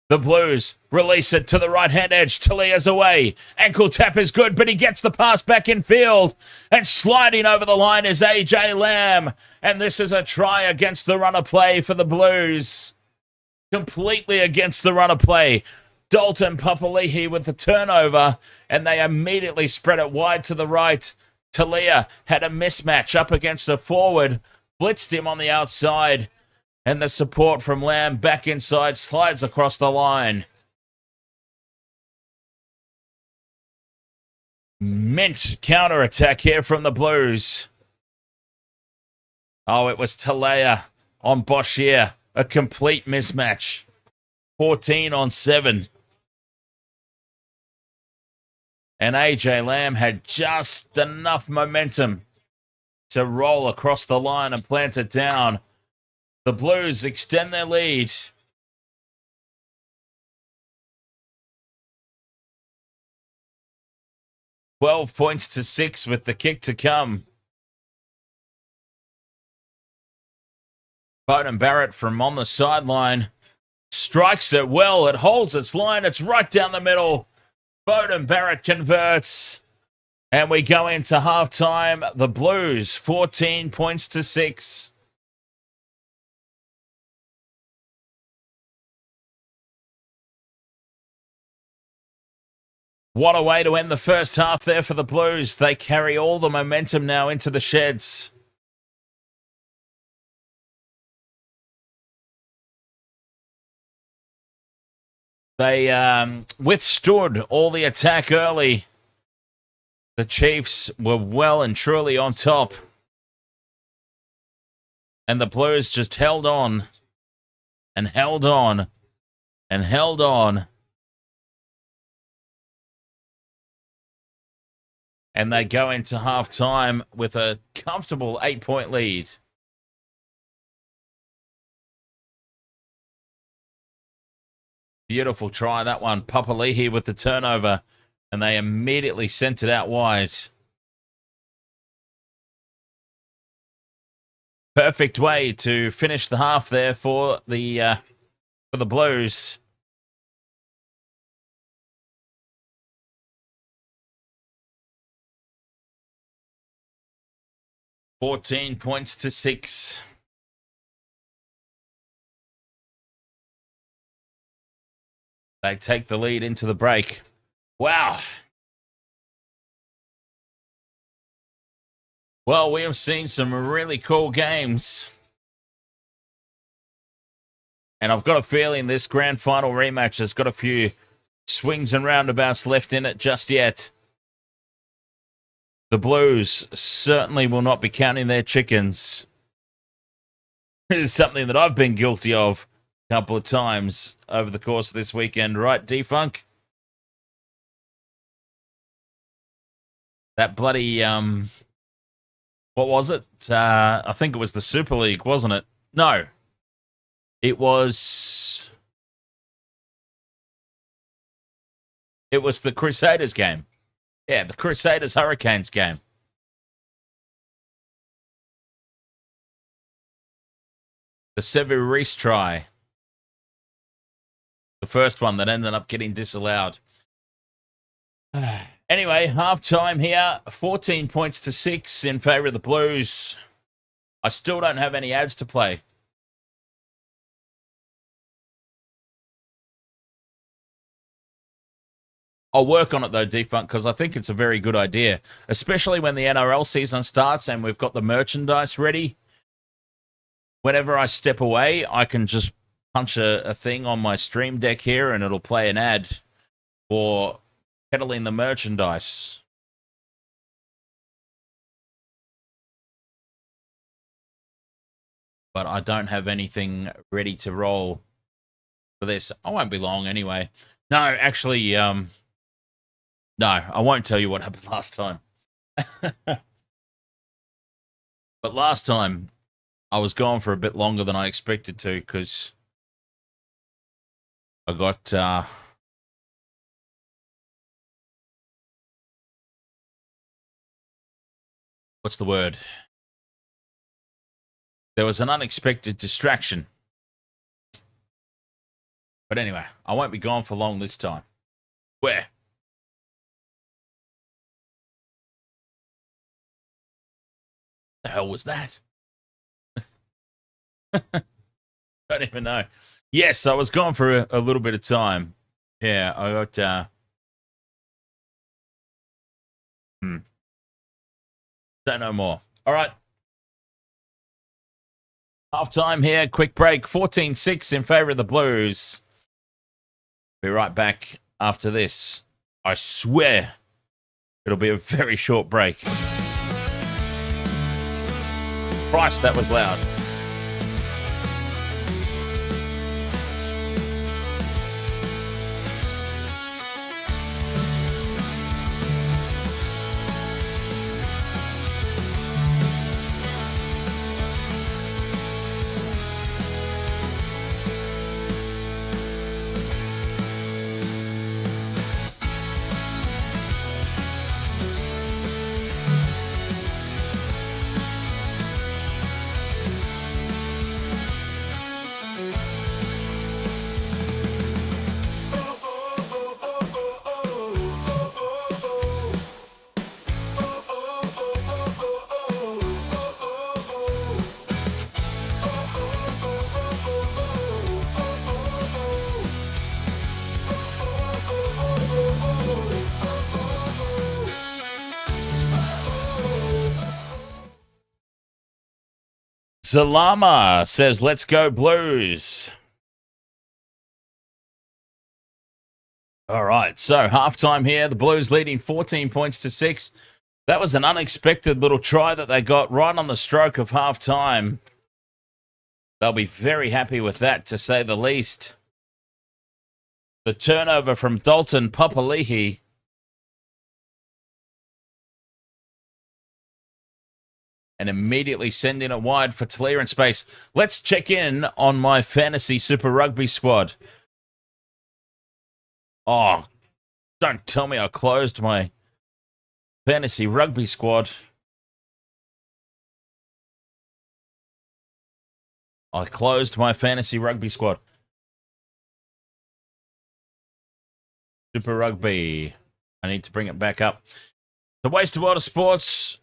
the Blues release it to the right-hand edge. Talia's away. Ankle tap is good, but he gets the pass back in field. And sliding over the line is AJ Lamb. And this is a try against the run of play for the Blues. Completely against the run of play. Dalton Papali'i with the turnover, and they immediately spread it wide to the right. Talia had a mismatch up against the forward, blitzed him on the outside, and the support from Lamb back inside slides across the line. Mint counter-attack here from the Blues. Oh, it was Talia on Boshier. A complete mismatch. 14 on 7. And AJ Lamb had just enough momentum to roll across the line and plant it down. The Blues extend their lead. $12 points to 6 with the kick to come. Bowden Barrett from on the sideline strikes it well. It holds its line. It's right down the middle. Bowden Barrett converts. And we go into halftime. The Blues, 14 points to 6. What a way to end the first half there for the Blues. They carry all the momentum now into the sheds. They withstood all the attack early. The Chiefs were well and truly on top. And the Blues just held on and held on and held on. And they go into halftime with a comfortable 8-point lead. Beautiful try, that one. Papali'i with the turnover. And they immediately sent it out wide. Perfect way to finish the half there for the Blues. 14 points to 6. They take the lead into the break. Wow. Well, we have seen some really cool games. And I've got a feeling this grand final rematch has got a few swings and roundabouts left in it just yet. The Blues certainly will not be counting their chickens. It is something that I've been guilty of a couple of times over the course of this weekend, right, D-Funk? That bloody, what was it? I think it was the Super League, wasn't it? No. It was the Crusaders game. Yeah, the Crusaders Hurricanes game. The Sevu Reece try. The first one that ended up getting disallowed. Anyway, halftime here. 14 points to 6 in favor of the Blues. I still don't have any ads to play. I'll work on it though, Defunct, because I think it's a very good idea, especially when the NRL season starts and we've got the merchandise ready. Whenever I step away, I can just punch a thing on my stream deck here and it'll play an ad for peddling the merchandise. But I don't have anything ready to roll for this. I won't be long anyway. No, actually, no, I won't tell you what happened last time. But last time, I was gone for a bit longer than I expected to because I got what's the word? There was an unexpected distraction. But anyway, I won't be gone for long this time. Where? The hell was that? Don't even know. Yes, I was gone for a little bit of time. Yeah, I got don't know more. All right. Half time here. Quick break. 14-6 in favor of the Blues. Be right back after this. I swear it'll be a very short break. Christ, that was loud. Zalama says, let's go Blues. All right, so halftime here. The Blues leading 14 points to 6. That was an unexpected little try that they got right on the stroke of halftime. They'll be very happy with that, to say the least. The turnover from Dalton Papali'i. And immediately sending it wide for Talia in space. Let's check in on my fantasy Super Rugby squad. Oh, don't tell me I closed my fantasy rugby squad. I closed my fantasy rugby squad. Super Rugby. I need to bring it back up. The Waste of Water Sports.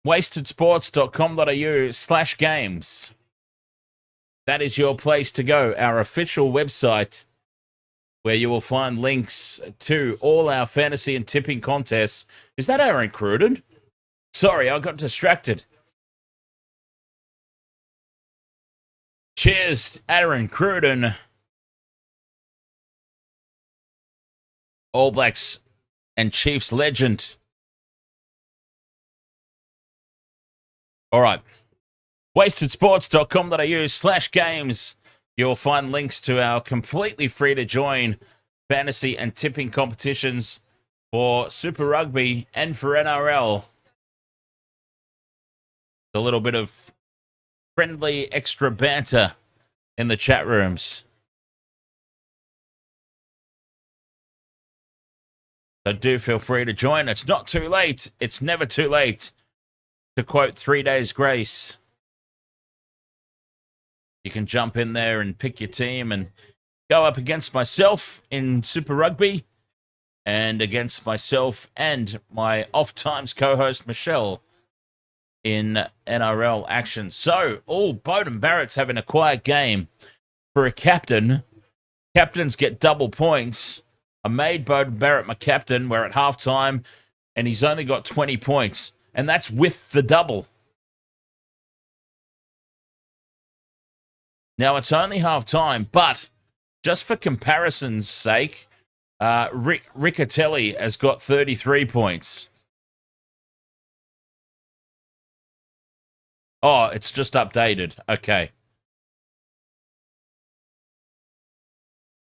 wastedsports.com.au/games. That is your place to go, our official website, where you will find links to all our fantasy and tipping contests. Is that Aaron Cruden? Sorry, I got distracted. Cheers, Aaron Cruden. All Blacks and Chiefs legend. All right. wastedsports.com.au/games. You'll find links to our completely free to join fantasy and tipping competitions for Super Rugby and for NRL. A little bit of friendly extra banter in the chat rooms. So do feel free to join. It's not too late. It's never too late. To quote 3 Days Grace, you can jump in there and pick your team and go up against myself in Super Rugby and against myself and my off-times co-host Michelle in NRL action. So, Beauden Barrett's having a quiet game. For a captain, captains get double points. I made Beauden Barrett my captain. We're at halftime, and he's only got 20 points, and that's with the double. Now, it's only halftime, but just for comparison's sake, Riccatelli has got 33 points. Oh, it's just updated. Okay.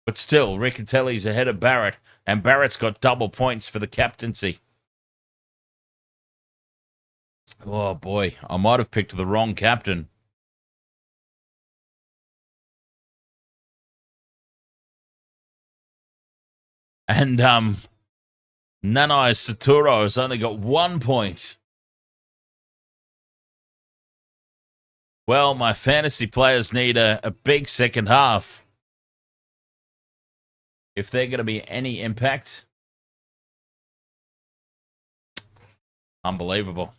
But still, Riccatelli's ahead of Barrett, and Barrett's got double points for the captaincy. Oh, boy. I might have picked the wrong captain. And Nanai Saturo has only got 1 point. Well, my fantasy players need a big second half if they're going to be any impact. Unbelievable.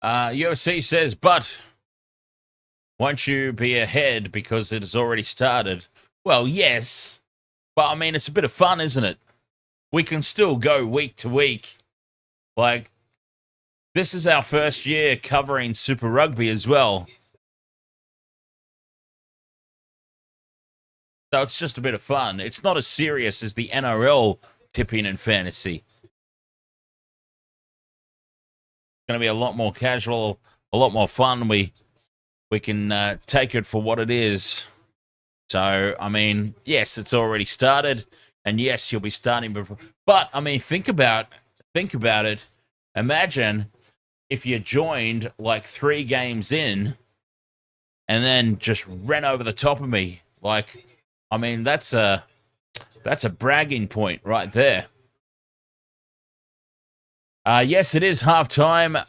UFC says, but won't you be ahead because it has already started? Well, yes. But, I mean, it's a bit of fun, isn't it? We can still go week to week. Like, this is our first year covering Super Rugby as well. So it's just a bit of fun. It's not as serious as the NRL tipping and fantasy. It's going to be a lot more casual, a lot more fun. We can take it for what it is. So, I mean, yes, it's already started. And yes, you'll be starting before. But, I mean, think about it. Imagine if you joined like 3 games in and then just ran over the top of me. Like, I mean, that's a bragging point right there. Yes, it is halftime.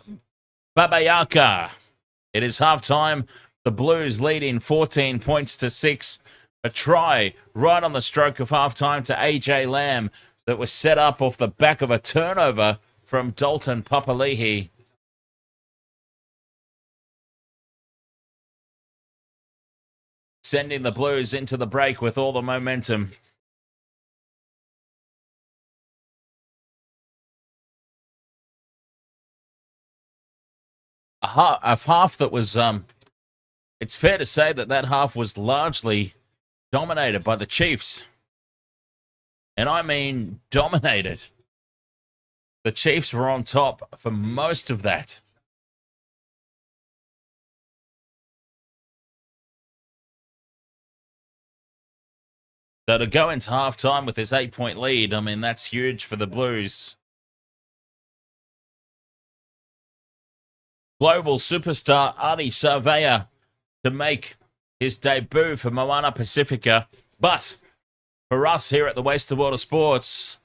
Babayaka. It is halftime. The Blues leading 14 points to 6. A try right on the stroke of halftime to AJ Lamb that was set up off the back of a turnover from Dalton Papali'i. Sending the Blues into the break with all the momentum. A half that was, it's fair to say that half was largely dominated by the Chiefs. And I mean dominated. The Chiefs were on top for most of that. So to go into halftime with this 8-point lead, I mean, that's huge for the Blues. Global superstar Adi Surveyor to make his debut for Moana Pacifica. But for us here at the Wasted World of Sports,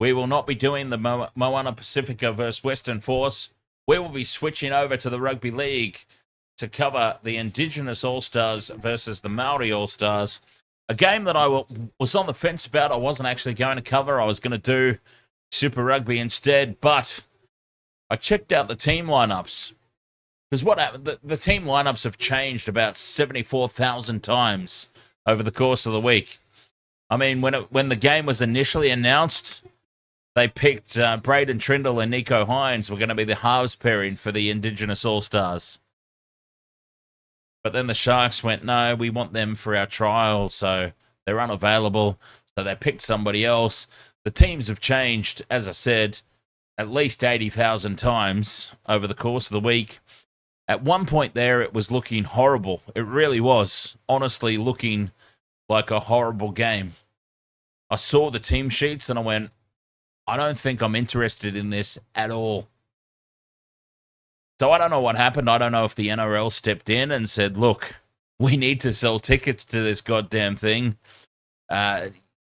we will not be doing the Moana Pacifica versus Western Force. We will be switching over to the Rugby League to cover the Indigenous All-Stars versus the Maori All-Stars. A game that I was on the fence about. I wasn't actually going to cover. I was going to do Super Rugby instead, but I checked out the team lineups. Because what happened, the team lineups have changed about 74,000 times over the course of the week. I mean, when the game was initially announced, they picked Braden Trindle and Nico Hines were going to be the halves pairing for the Indigenous All-Stars. But then the Sharks went, no, we want them for our trial, so they're unavailable. So they picked somebody else. The teams have changed, as I said, at least 80,000 times over the course of the week. At one point there, it was looking horrible. It really was, honestly, looking like a horrible game. I saw the team sheets and I went, I don't think I'm interested in this at all. So I don't know what happened. I don't know if the NRL stepped in and said, look, we need to sell tickets to this goddamn thing.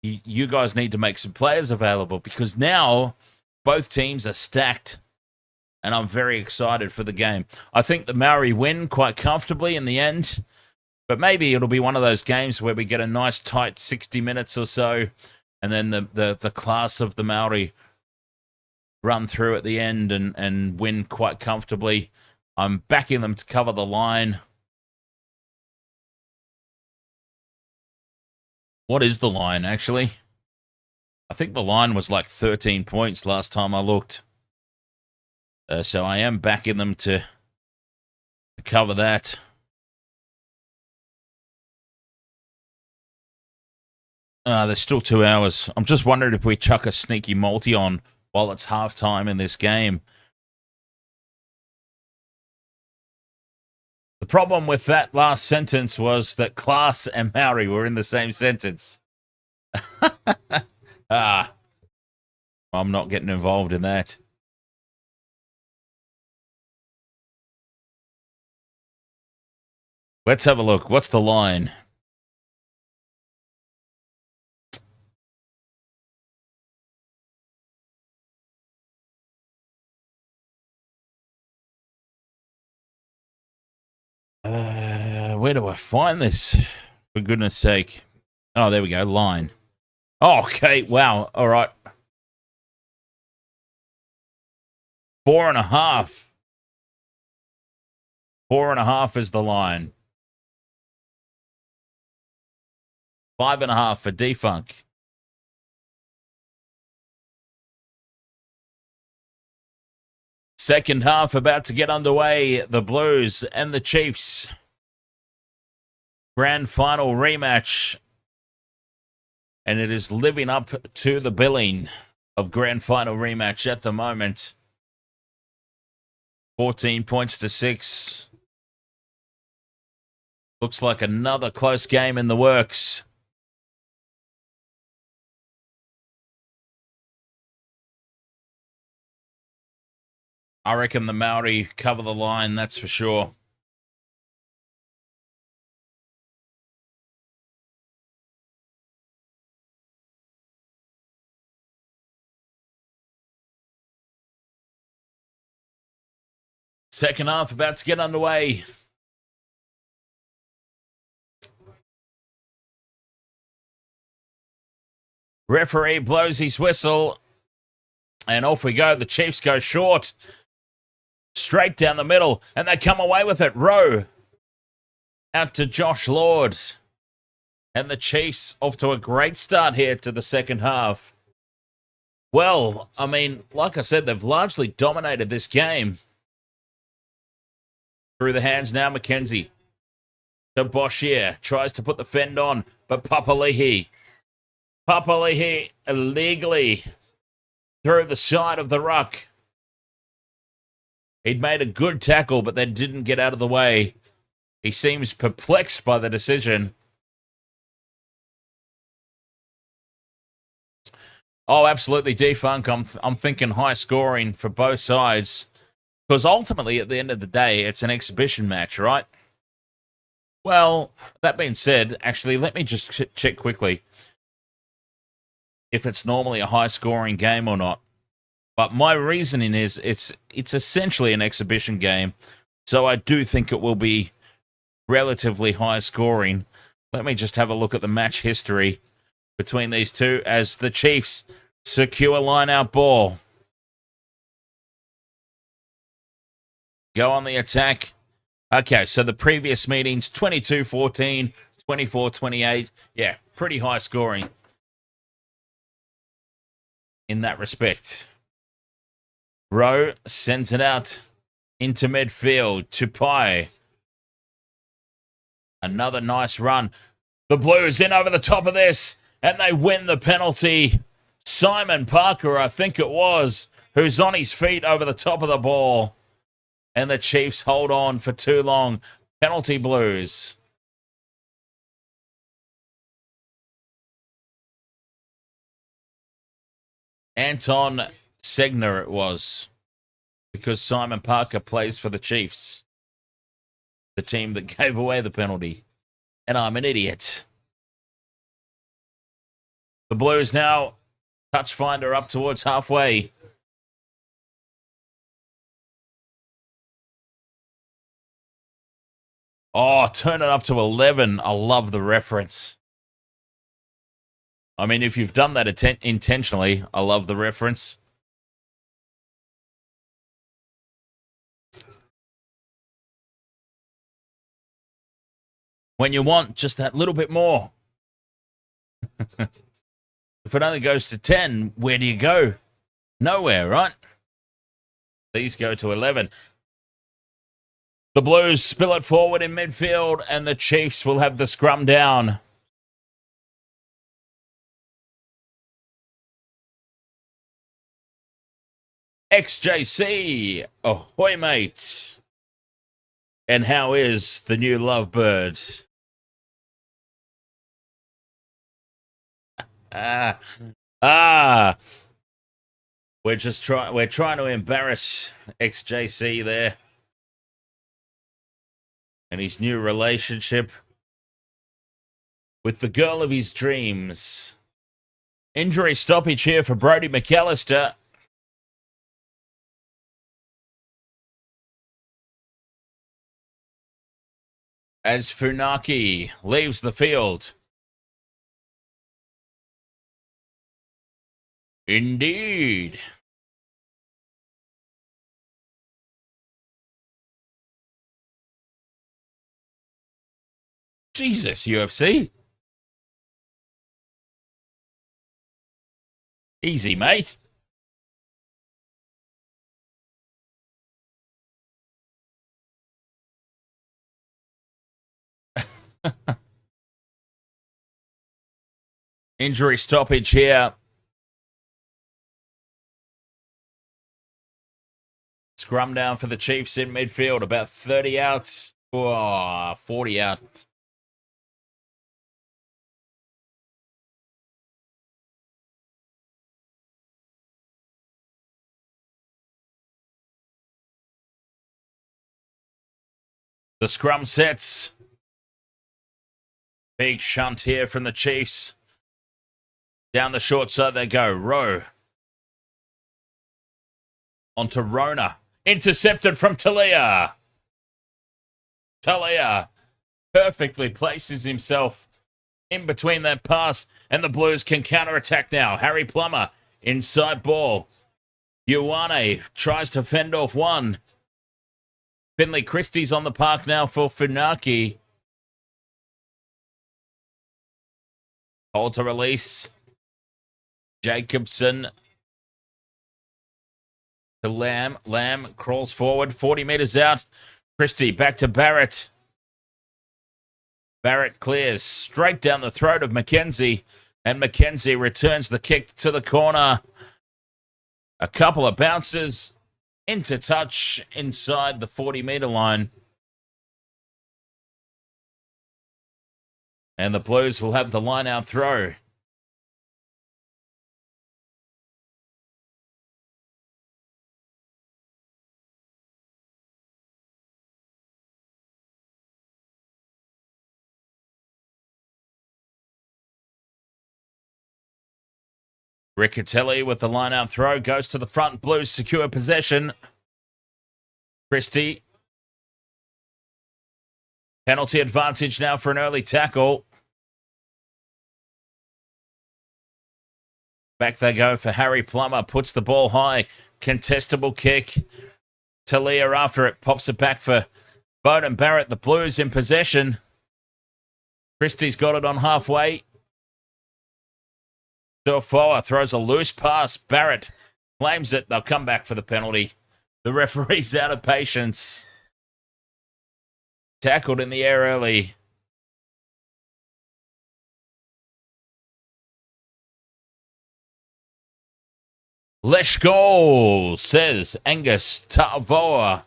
You guys need to make some players available because now both teams are stacked and I'm very excited for the game. I think the Maori win quite comfortably in the end, but maybe it'll be one of those games where we get a nice tight 60 minutes or so and then the class of the Maori run through at the end and win quite comfortably. I'm backing them to cover the line. What is the line, actually? I think the line was like 13 points last time I looked. So I am backing them to cover that. There's still 2 hours. I'm just wondering if we chuck a sneaky multi on while it's halftime in this game. The problem with that last sentence was that class and Maori were in the same sentence. I'm not getting involved in that. Let's have a look. What's the line? Where do I find this? For goodness sake. Oh, there we go. Line. Oh, okay. Wow. All right. 4.5. 4.5 is the line. 5.5 for Defunk. Second half about to get underway. The Blues and the Chiefs. Grand final rematch. And it is living up to the billing of grand final rematch at the moment. 14 points to 6. Looks like another close game in the works. I reckon the Maori cover the line, that's for sure. Second half about to get underway. Referee blows his whistle. And off we go. The Chiefs go short. Straight down the middle. And they come away with it. Rowe. Out to Josh Lord. And the Chiefs off to a great start here to the second half. Well, I mean, like I said, they've largely dominated this game. Through the hands now, McKenzie. To Boshier. Tries to put the fend on. But Papali'i illegally through the side of the ruck. He'd made a good tackle, but then didn't get out of the way. He seems perplexed by the decision. Oh, absolutely, Defunk. I'm thinking high scoring for both sides. Because ultimately, at the end of the day, it's an exhibition match, right? Well, that being said, actually, let me just check quickly if it's normally a high-scoring game or not. But my reasoning is it's essentially an exhibition game. So I do think it will be relatively high scoring. Let me just have a look at the match history between these two as the Chiefs secure line-out ball. Go on the attack. Okay, so the previous meetings, 22-14, 24-28. Yeah, pretty high scoring in that respect. Rowe sends it out into midfield to Pai. Another nice run. The Blues in over the top of this, and they win the penalty. Simon Parker, I think it was, who's on his feet over the top of the ball. And the Chiefs hold on for too long. Penalty Blues. Anton Segner it was, because Simon Parker plays for the Chiefs, the team that gave away the penalty. And I'm an idiot. The Blues now touch finder up towards halfway. Oh, turn it up to 11. I love the reference. I mean, if you've done that intentionally, I love the reference. When you want just that little bit more. If it only goes to 10, where do you go? Nowhere, right? These go to 11. The Blues spill it forward in midfield, and the Chiefs will have the scrum down. XJC, ahoy, mate. And how is the new lovebird? We're trying to embarrass XJC there. And his new relationship with the girl of his dreams. Injury stoppage here for Brodie McAllister. As Funaki leaves the field. Indeed. Jesus, UFC. Easy, mate. Injury stoppage here. Scrum down for the Chiefs in midfield. About 30 out. 40 out. The scrum sets. Big shunt here from the Chiefs. Down the short side they go. Rowe. Onto Rona. Intercepted from Talia. Talia perfectly places himself in between that pass, and the Blues can counterattack now. Harry Plummer, inside ball. Ioane tries to fend off one. Finley Christie's on the park now for Funaki. Hold to release. Jacobson to Lamb. Lamb crawls forward, 40 meters out. Christie back to Barrett. Barrett clears straight down the throat of McKenzie, and McKenzie returns the kick to the corner. A couple of bounces into touch inside the 40-meter line. And the Blues will have the line-out throw. Riccatelli with the line-out throw goes to the front. Blues secure possession. Christie Penalty advantage now for an early tackle. Back they go for Harry Plummer. Puts the ball high. Contestable kick. Talia after it. Pops it back for Bowden Barrett. The Blues in possession. Christie's got it on halfway. Dorfoa throws a loose pass. Barrett claims it. They'll come back for the penalty. The referee's out of patience. Tackled in the air early. Let's go, says Angus Tavao.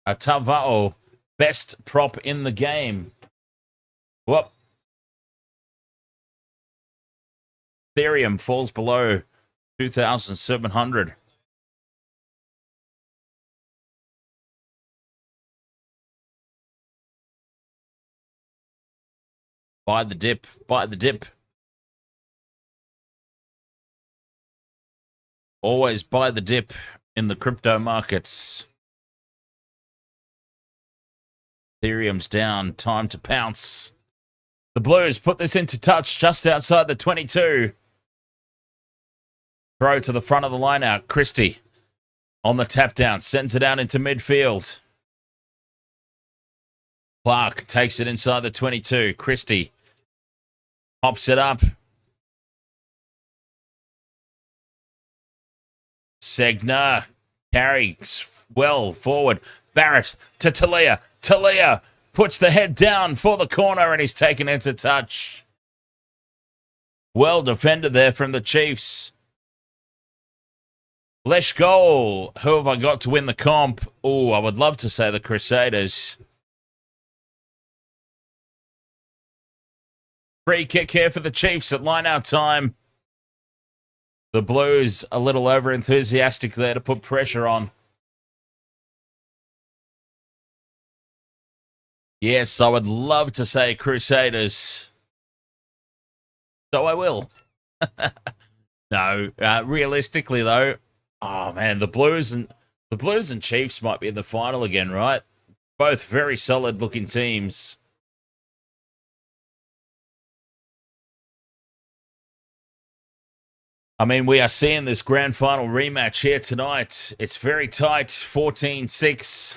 Tavao, best prop in the game. Whoop. Ethereum falls below 2,700. Buy the dip. Buy the dip. Always buy the dip in the crypto markets. Ethereum's down. Time to pounce. The Blues put this into touch just outside the 22. Throw to the front of the line out. Christie on the tap down. Sends it out into midfield. Clark takes it inside the 22. Christie pops it up. Segner carries well forward. Barrett to Talia. Talia puts the head down for the corner and he's taken into touch. Well defended there from the Chiefs. Let's go. Who have I got to win the comp? Oh, I would love to say the Crusaders. Free kick here for the Chiefs at line-out time. The Blues a little over-enthusiastic there to put pressure on. Yes, I would love to say Crusaders. So I will. No, realistically though, oh man, the Blues and Chiefs might be in the final again, right? Both very solid looking teams. I mean, we are seeing this grand final rematch here tonight. It's very tight, 14-6.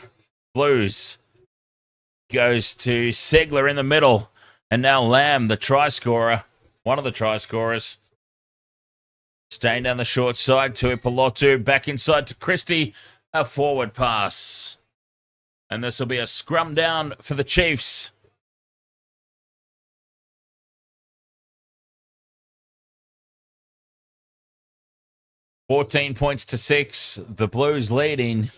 Blues goes to Segler in the middle. And now Lamb, the try scorer, one of the try scorers. Staying down the short side to Ipolotu. Back inside to Christie. A forward pass. And this will be a scrum down for the Chiefs. $14-6. The Blues leading.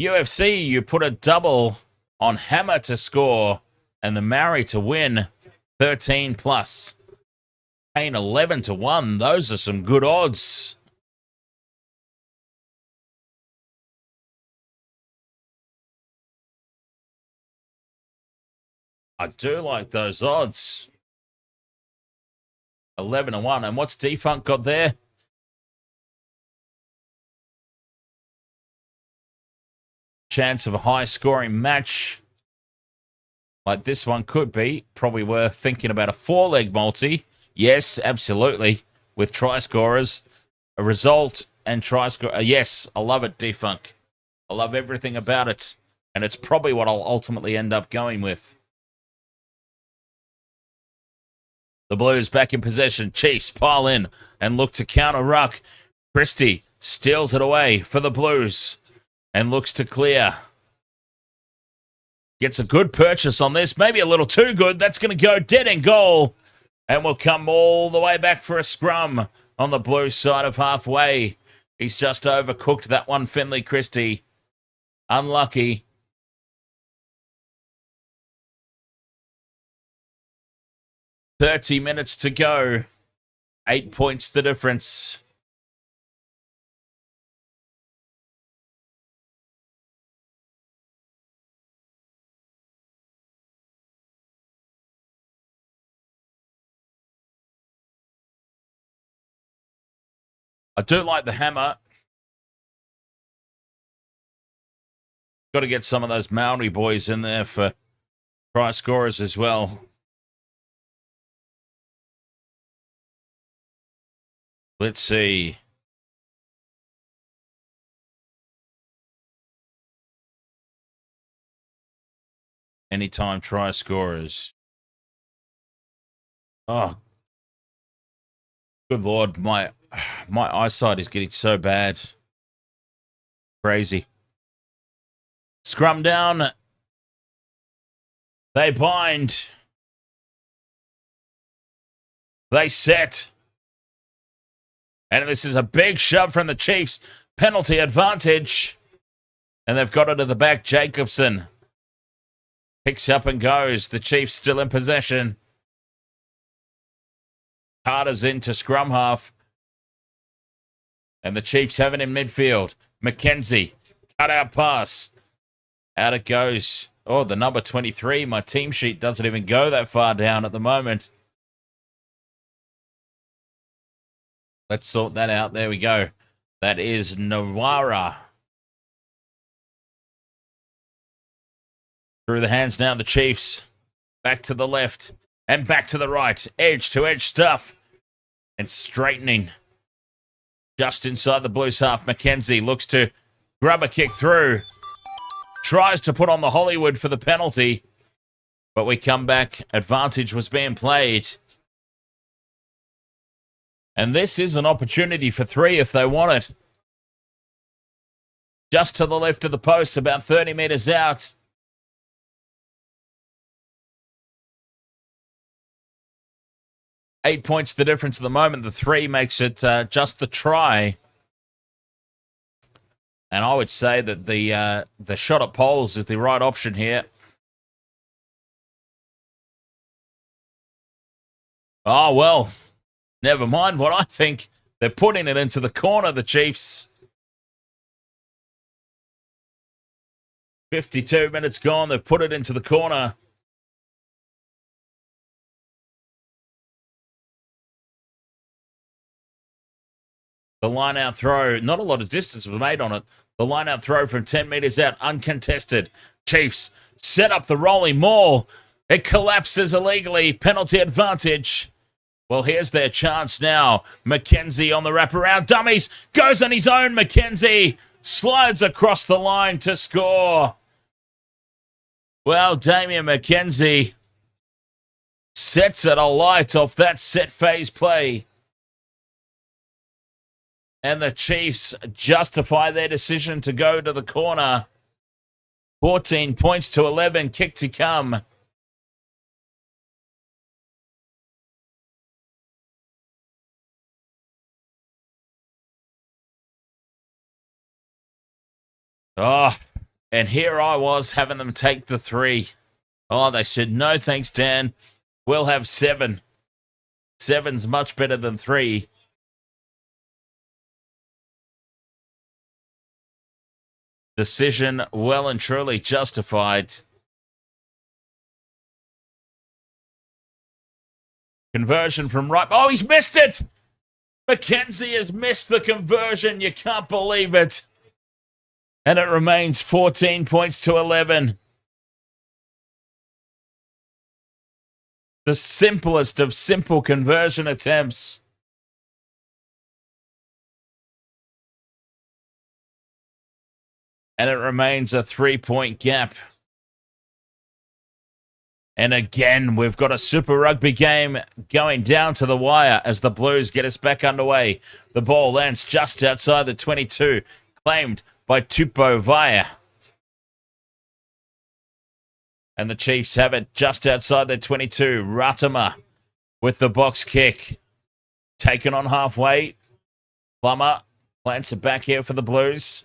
UFC, you put a double on Hammer to score and the Maori to win 13 plus. Paying 11 to 1. Those are some good odds. I do like those odds. 11 to 1. And what's Defunct got there? Chance of a high scoring match like this one could be. Probably worth thinking about a 4-leg multi. Yes, absolutely. With try scorers. A result and try score. Yes, I love it, Defunct. I love everything about it. And it's probably what I'll ultimately end up going with. The Blues back in possession. Chiefs pile in and look to counter ruck. Christie steals it away for the Blues and looks to clear. Gets a good purchase on this. Maybe a little too good. That's going to go dead in goal. And we'll come all the way back for a scrum on the Blues side of halfway. He's just overcooked that one, Finley Christie. Unlucky. "30 minutes to go. 8 points the difference." I do like the Hammer. Got to get some of those Maori boys in there for try scorers as well. Let's see. Anytime try scorers. Oh, good Lord. My eyesight is getting so bad. Crazy. Scrum down. They bind. They set. And this is a big shove from the Chiefs. Penalty advantage. And they've got it at the back. Jacobson picks up and goes. The Chiefs still in possession. Carter's into scrum half. And the Chiefs have it in midfield. McKenzie. Cut out pass. Out it goes. Oh, the number 23. My team sheet doesn't even go that far down at the moment. Let's sort that out. There we go. That is Nawara. Through the hands now, the Chiefs. Back to the left. And back to the right. Edge to edge stuff. And straightening. Just inside the Blues half. McKenzie looks to grab a kick through. Tries to put on the Hollywood for the penalty. But we come back. Advantage was being played. And this is an opportunity for 3 if they want it. Just to the left of the post, about 30 metres out. Eight points the difference at the moment. The 3 makes it just the try. And I would say that the shot at poles is the right option here. Oh, well. Never mind what I think. They're putting it into the corner, the Chiefs. 52 minutes gone. They've put it into the corner. The line-out throw. Not a lot of distance was made on it. The line-out throw from 10 metres out. Uncontested. Chiefs set up the rolling maul. It collapses illegally. Penalty advantage. Well, here's their chance now. McKenzie on the wraparound. Dummies. Goes on his own. McKenzie slides across the line to score. Well, Damien McKenzie sets it alight off that set phase play. And the Chiefs justify their decision to go to the corner. 14 points to 11. Kick to come. Oh, and here I was having them take the 3. Oh, they said, no thanks, Dan. We'll have 7. 7's much better than 3. Decision well and truly justified. Conversion from right. Oh, he's missed it! McKenzie has missed the conversion. You can't believe it. And it remains 14 points to 11. The simplest of simple conversion attempts. And it remains a 3-point gap. And again, we've got a Super Rugby game going down to the wire as the Blues get us back underway. The ball lands just outside the 22. Claimed by Tupo Vaya. And the Chiefs have it just outside their 22. Ratama with the box kick. Taken on halfway. Plummer plants it back here for the Blues.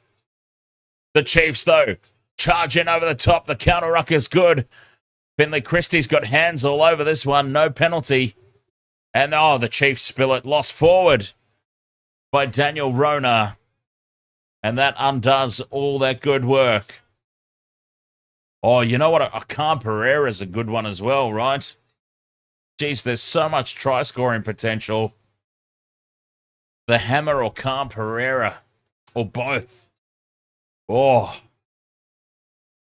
The Chiefs, though, charge in over the top. The counter ruck is good. Finley Christie's got hands all over this one. No penalty. And, oh, the Chiefs spill it. Lost forward by Daniel Rona. And that undoes all that good work. Oh, you know what? A Khan Pereira's a good one as well, right? Geez, there's so much try-scoring potential. The Hammer or Khan Pereira. Or both. Oh.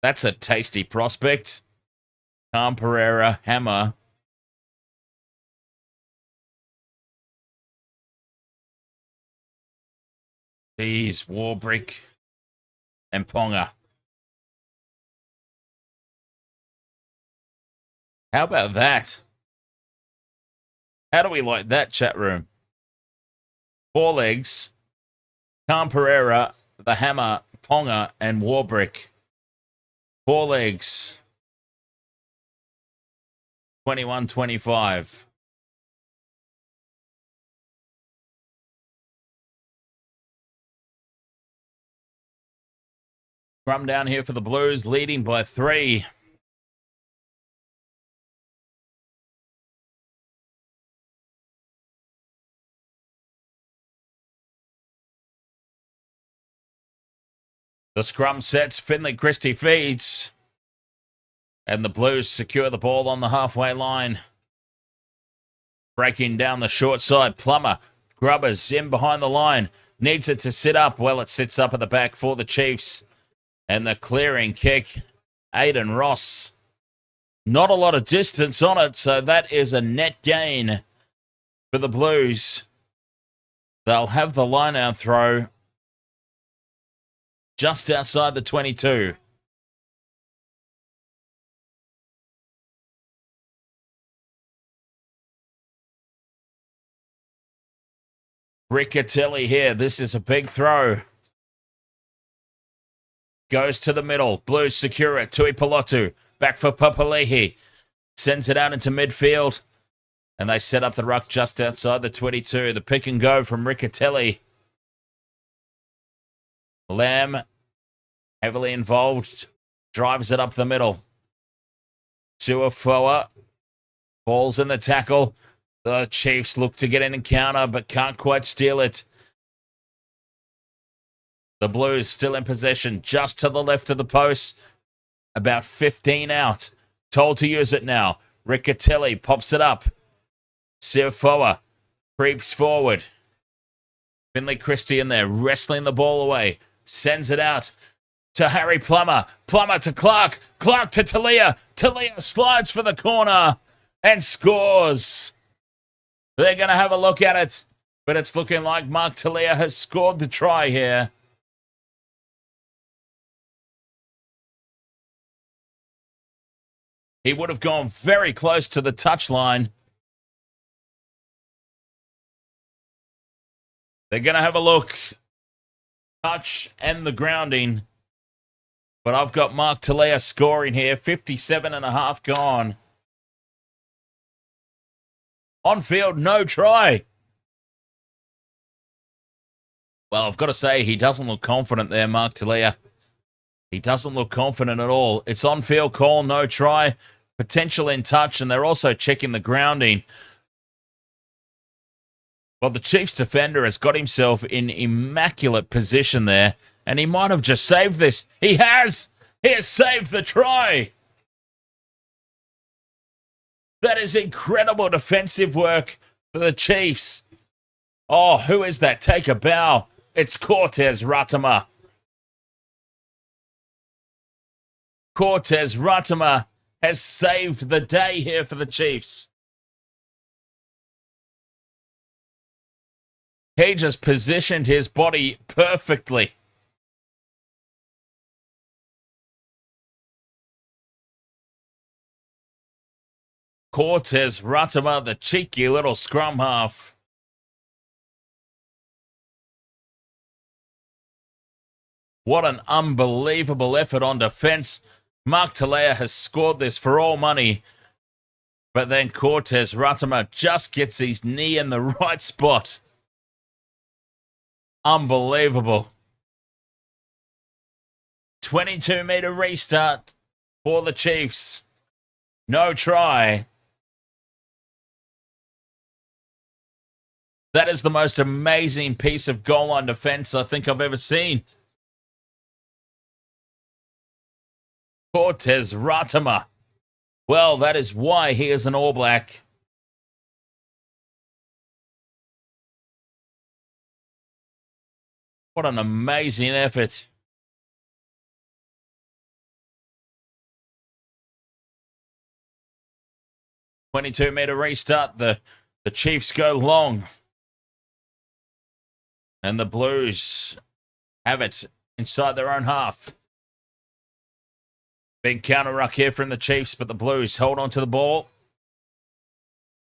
That's a tasty prospect. Calm Pereira, Hammer. Jeez, Warbrick and Ponga. How about that? How do we like that, chat room? Four legs, Calm Pereira, the Hammer, Ponga, and Warbrick. Four legs. 21-25. Scrum down here for the Blues, leading by 3. The scrum sets, Finley Christie feeds. And the Blues secure the ball on the halfway line. Breaking down the short side, Plummer. Grubbers in behind the line. Needs it to sit up. Well, it sits up at the back for the Chiefs. And the clearing kick, Aiden Ross. Not a lot of distance on it, so that is a net gain for the Blues. They'll have the line-out throw just outside the 22. Riccatelli here. This is a big throw. Goes to the middle. Blues secure it. Tui Pelotu. Back for Papali'i. Sends it out into midfield. And they set up the ruck just outside the 22. The pick and go from Riccatelli. Lamb, heavily involved. Drives it up the middle. Suafoa. Falls in the tackle. The Chiefs look to get an encounter, but can't quite steal it. The Blues still in possession, just to the left of the post. About 15 out. Told to use it now. Riccatelli pops it up. Suafoa creeps forward. Finley Christie in there, wrestling the ball away. Sends it out to Harry Plummer. Plummer to Clark. Clark to Talia. Talia slides for the corner and scores. They're going to have a look at it, but it's looking like Mark Talia has scored the try here. He would have gone very close to the touchline. They're going to have a look. Touch and the grounding. But I've got Mark Talia scoring here. 57.5 gone. On field, no try. Well, I've got to say, he doesn't look confident there, Mark Talia. He doesn't look confident at all. It's on field call, no try. Potential in touch, and they're also checking the grounding. Well, the Chiefs defender has got himself in immaculate position there, and he might have just saved this. He has! He has saved the try! That is incredible defensive work for the Chiefs. Oh, who is that? Take a bow. It's Cortez Ratama. Cortez Ratama has saved the day here for the Chiefs. He just positioned his body perfectly. Cortez Ratama, the cheeky little scrum half. What an unbelievable effort on defense. Mark Talia has scored this for all money. But then Cortez Ratama just gets his knee in the right spot. Unbelievable. 22-meter restart for the Chiefs. No try. That is the most amazing piece of goal line defense I think I've ever seen. Cortez Ratama. Well, that is why he is an All Black. What an amazing effort. 22-meter restart. The Chiefs go long. And the Blues have it inside their own half. Big counter ruck here from the Chiefs, but the Blues hold on to the ball.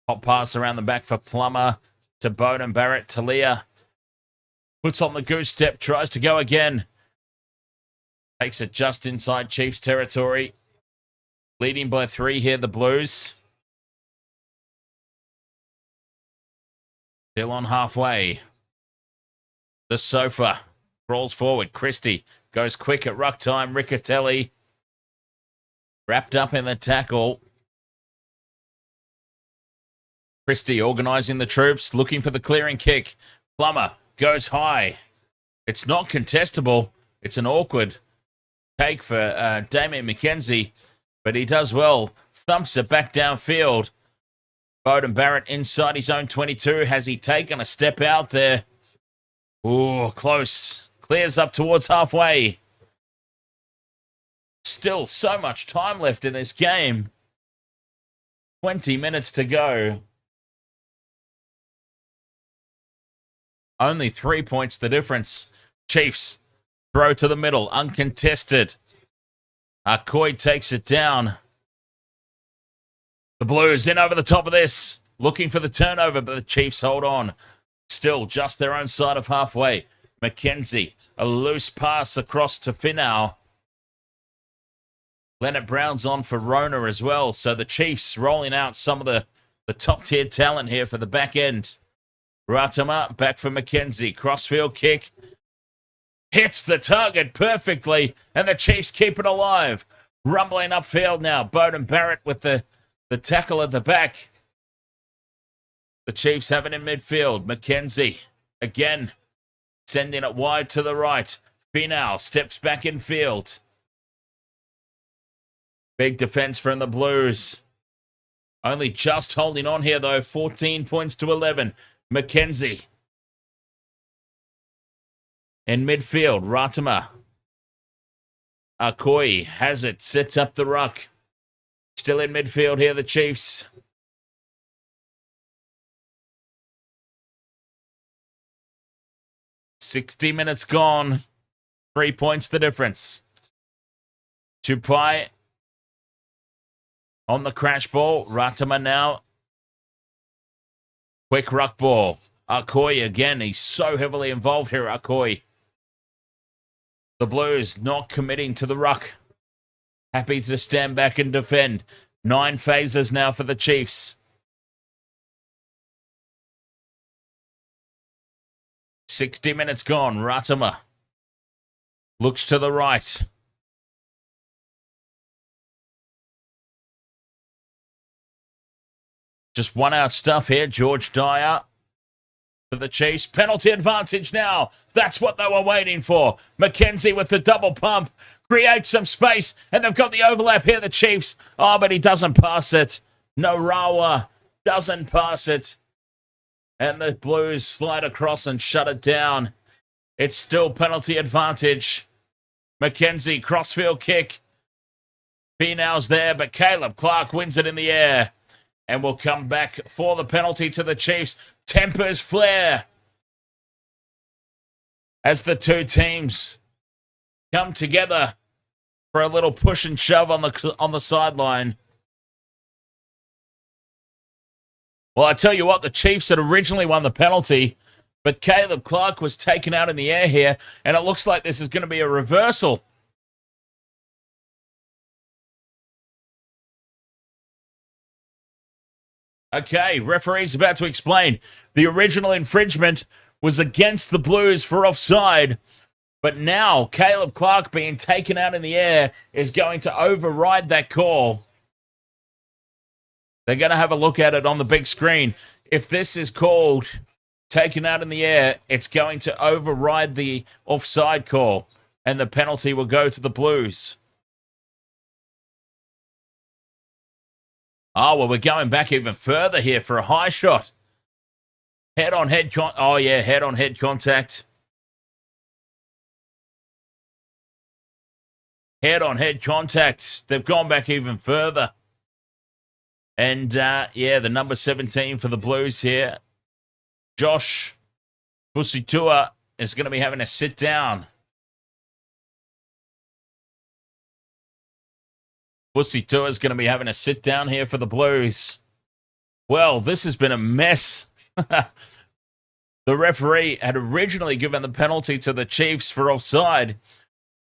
Hot pass around the back for Plummer to Bowden Barrett. Talia puts on the goose step, tries to go again. Takes it just inside Chiefs territory. Leading by 3 here, the Blues. Still on halfway. The sofa crawls forward. Christie goes quick at ruck time. Riccatelli wrapped up in the tackle. Christie organising the troops, looking for the clearing kick. Plummer goes high. It's not contestable. It's an awkward take for Damien McKenzie, but he does well. Thumps it back downfield. Bowden Barrett inside his own 22. Has he taken a step out there? Ooh, close. Clears up towards halfway. Still so much time left in this game. 20 minutes to go. Only 3 points the difference. Chiefs throw to the middle. Uncontested. Coy takes it down. The Blues in over the top of this. Looking for the turnover, but the Chiefs hold on. Still just their own side of halfway. McKenzie, a loose pass across to Finau. Leonard Brown's on for Rona as well. So the Chiefs rolling out some of the top-tier talent here for the back end. Ratama back for McKenzie. Crossfield kick. Hits the target perfectly, and the Chiefs keep it alive. Rumbling upfield now. Bowden Barrett with the tackle at the back. The Chiefs have it in midfield. McKenzie again sending it wide to the right. Finau steps back in field. Big defense from the Blues. Only just holding on here though. 14 points to 11. McKenzie in midfield. Ratama. Akoi has it. Sets up the ruck. Still in midfield here, the Chiefs. $60 minutes gone. 3 points the difference. Tupai on the crash ball. Ratama now. Quick ruck ball. Akoi again. He's so heavily involved here, Akoi. The Blues not committing to the ruck. Happy to stand back and defend. 9 phases now for the Chiefs. 60 minutes gone. Ratama looks to the right. Just one out stuff here. George Dyer for the Chiefs. Penalty advantage now. That's what they were waiting for. McKenzie with the double pump. Creates some space. And they've got the overlap here, the Chiefs. Oh, but he doesn't pass it. Narawa doesn't pass it. And the Blues slide across and shut it down. It's still penalty advantage. McKenzie, crossfield kick. Finau's there, but Caleb Clark wins it in the air. And will come back for the penalty to the Chiefs. Tempers flare as the two teams come together for a little push and shove on the sideline. Well, I tell you what, the Chiefs had originally won the penalty, but Caleb Clark was taken out in the air here, and it looks like this is going to be a reversal. Okay, referee's about to explain. The original infringement was against the Blues for offside, but now Caleb Clark being taken out in the air is going to override that call. They're going to have a look at it on the big screen. If this is called taken out in the air, it's going to override the offside call, and the penalty will go to the Blues. Oh, well, we're going back even further here for a high shot. Head-on-head head-on-head contact. Head-on-head contact. They've gone back even further. And, yeah, the number 17 for the Blues here, Josh Fusitua, is going to be having a sit down. Fusitua is going to be having a sit down here for the Blues. Well, this has been a mess. The referee had originally given the penalty to the Chiefs for offside.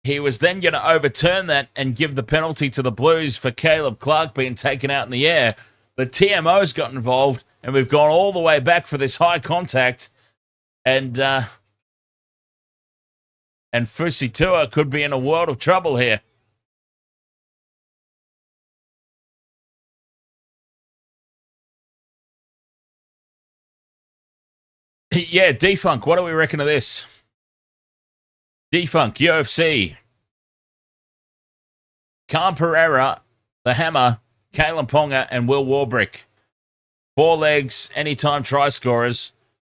He was then going to overturn that and give the penalty to the Blues for Caleb Clark being taken out in the air. The TMO's got involved, and we've gone all the way back for this high contact. And Fusitua could be in a world of trouble here. Yeah, Defunk, what do we reckon of this? Defunk, UFC. Khan Pereira, The Hammer, Kalen Ponga, and Will Warbrick. 4 legs, anytime try scorers.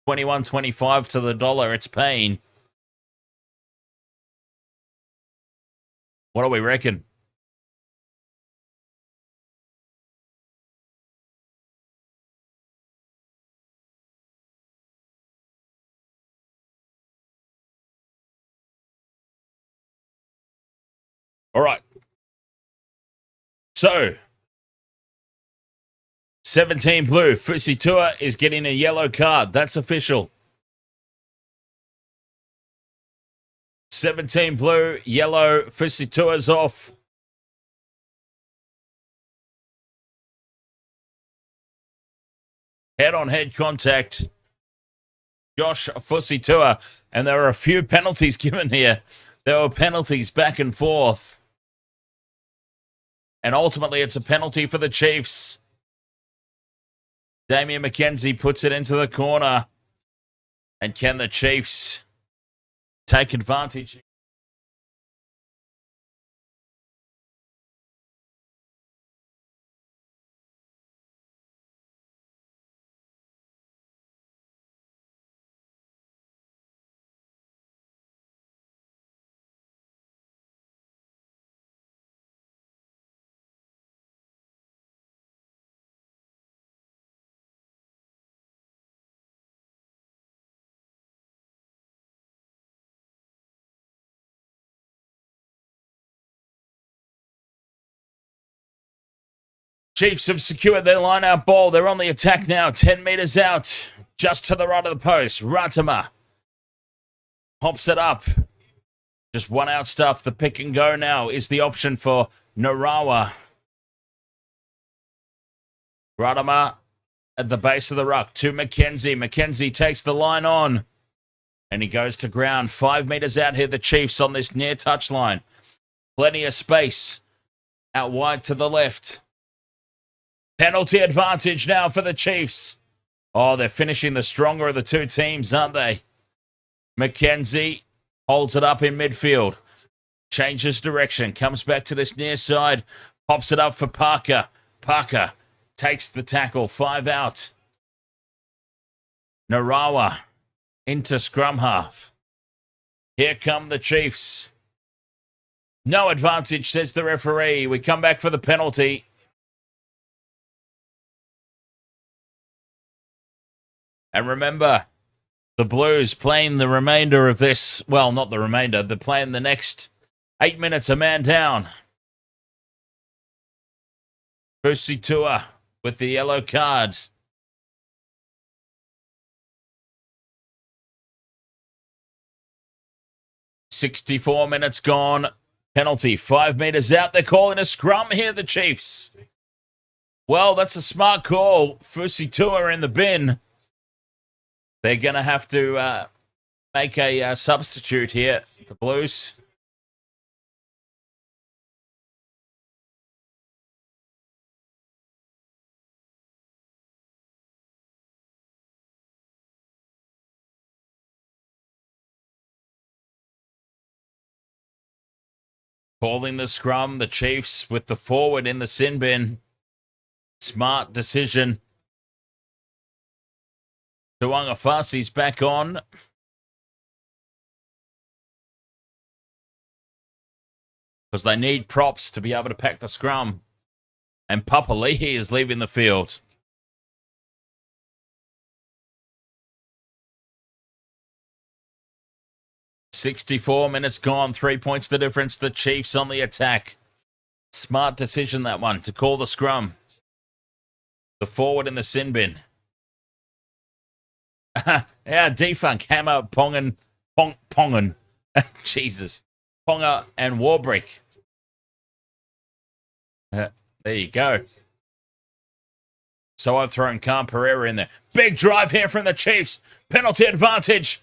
21.25 to the dollar. It's paying. What do we reckon? All right. So, 17 blue. Fusitua is getting a yellow card. That's official. 17 blue, yellow. Fusitua's off. Head-on-head contact. Josh Fusitua. And there are a few penalties given here. There were penalties back and forth. And ultimately, it's a penalty for the Chiefs. Damian McKenzie puts it into the corner. And can the Chiefs take advantage? Chiefs have secured their line-out ball. They're on the attack now, 10 meters out, just to the right of the post. Ratama pops it up. Just one out stuff. The pick and go now is the option for Narawa. Ratama at the base of the ruck to McKenzie. McKenzie takes the line on. And he goes to ground. 5 meters out here, the Chiefs on this near touchline. Plenty of space. Out wide to the left. Penalty advantage now for the Chiefs. Oh, they're finishing the stronger of the two teams, aren't they? McKenzie holds it up in midfield. Changes direction. Comes back to this near side. Pops it up for Parker. Parker takes the tackle. 5 out. Narawa into scrum half. Here come the Chiefs. No advantage, says the referee. We come back for the penalty. And remember, the Blues playing the remainder of this. Well, not the remainder. They're playing the next 8 minutes a man down. Fusitua with the yellow card. "64 minutes gone. Penalty 5 meters out. They're calling a scrum here, the Chiefs. Well, that's a smart call. Fusitua in the bin. They're going to have to make a substitute here, the Blues. Calling the scrum, the Chiefs with the forward in the sin bin. Smart decision. Tuangafasi's back on. Because they need props to be able to pack the scrum. And Papali'i is leaving the field. "64 minutes gone. 3 points the difference. The Chiefs on the attack." Smart decision, that one, to call the scrum. The forward in the sin bin. Yeah, Defunk, Hammer, Pongan. Jesus. Ponga and Warbrick. There you go. So I've thrown Khan Pereira in there. Big drive here from the Chiefs. Penalty advantage.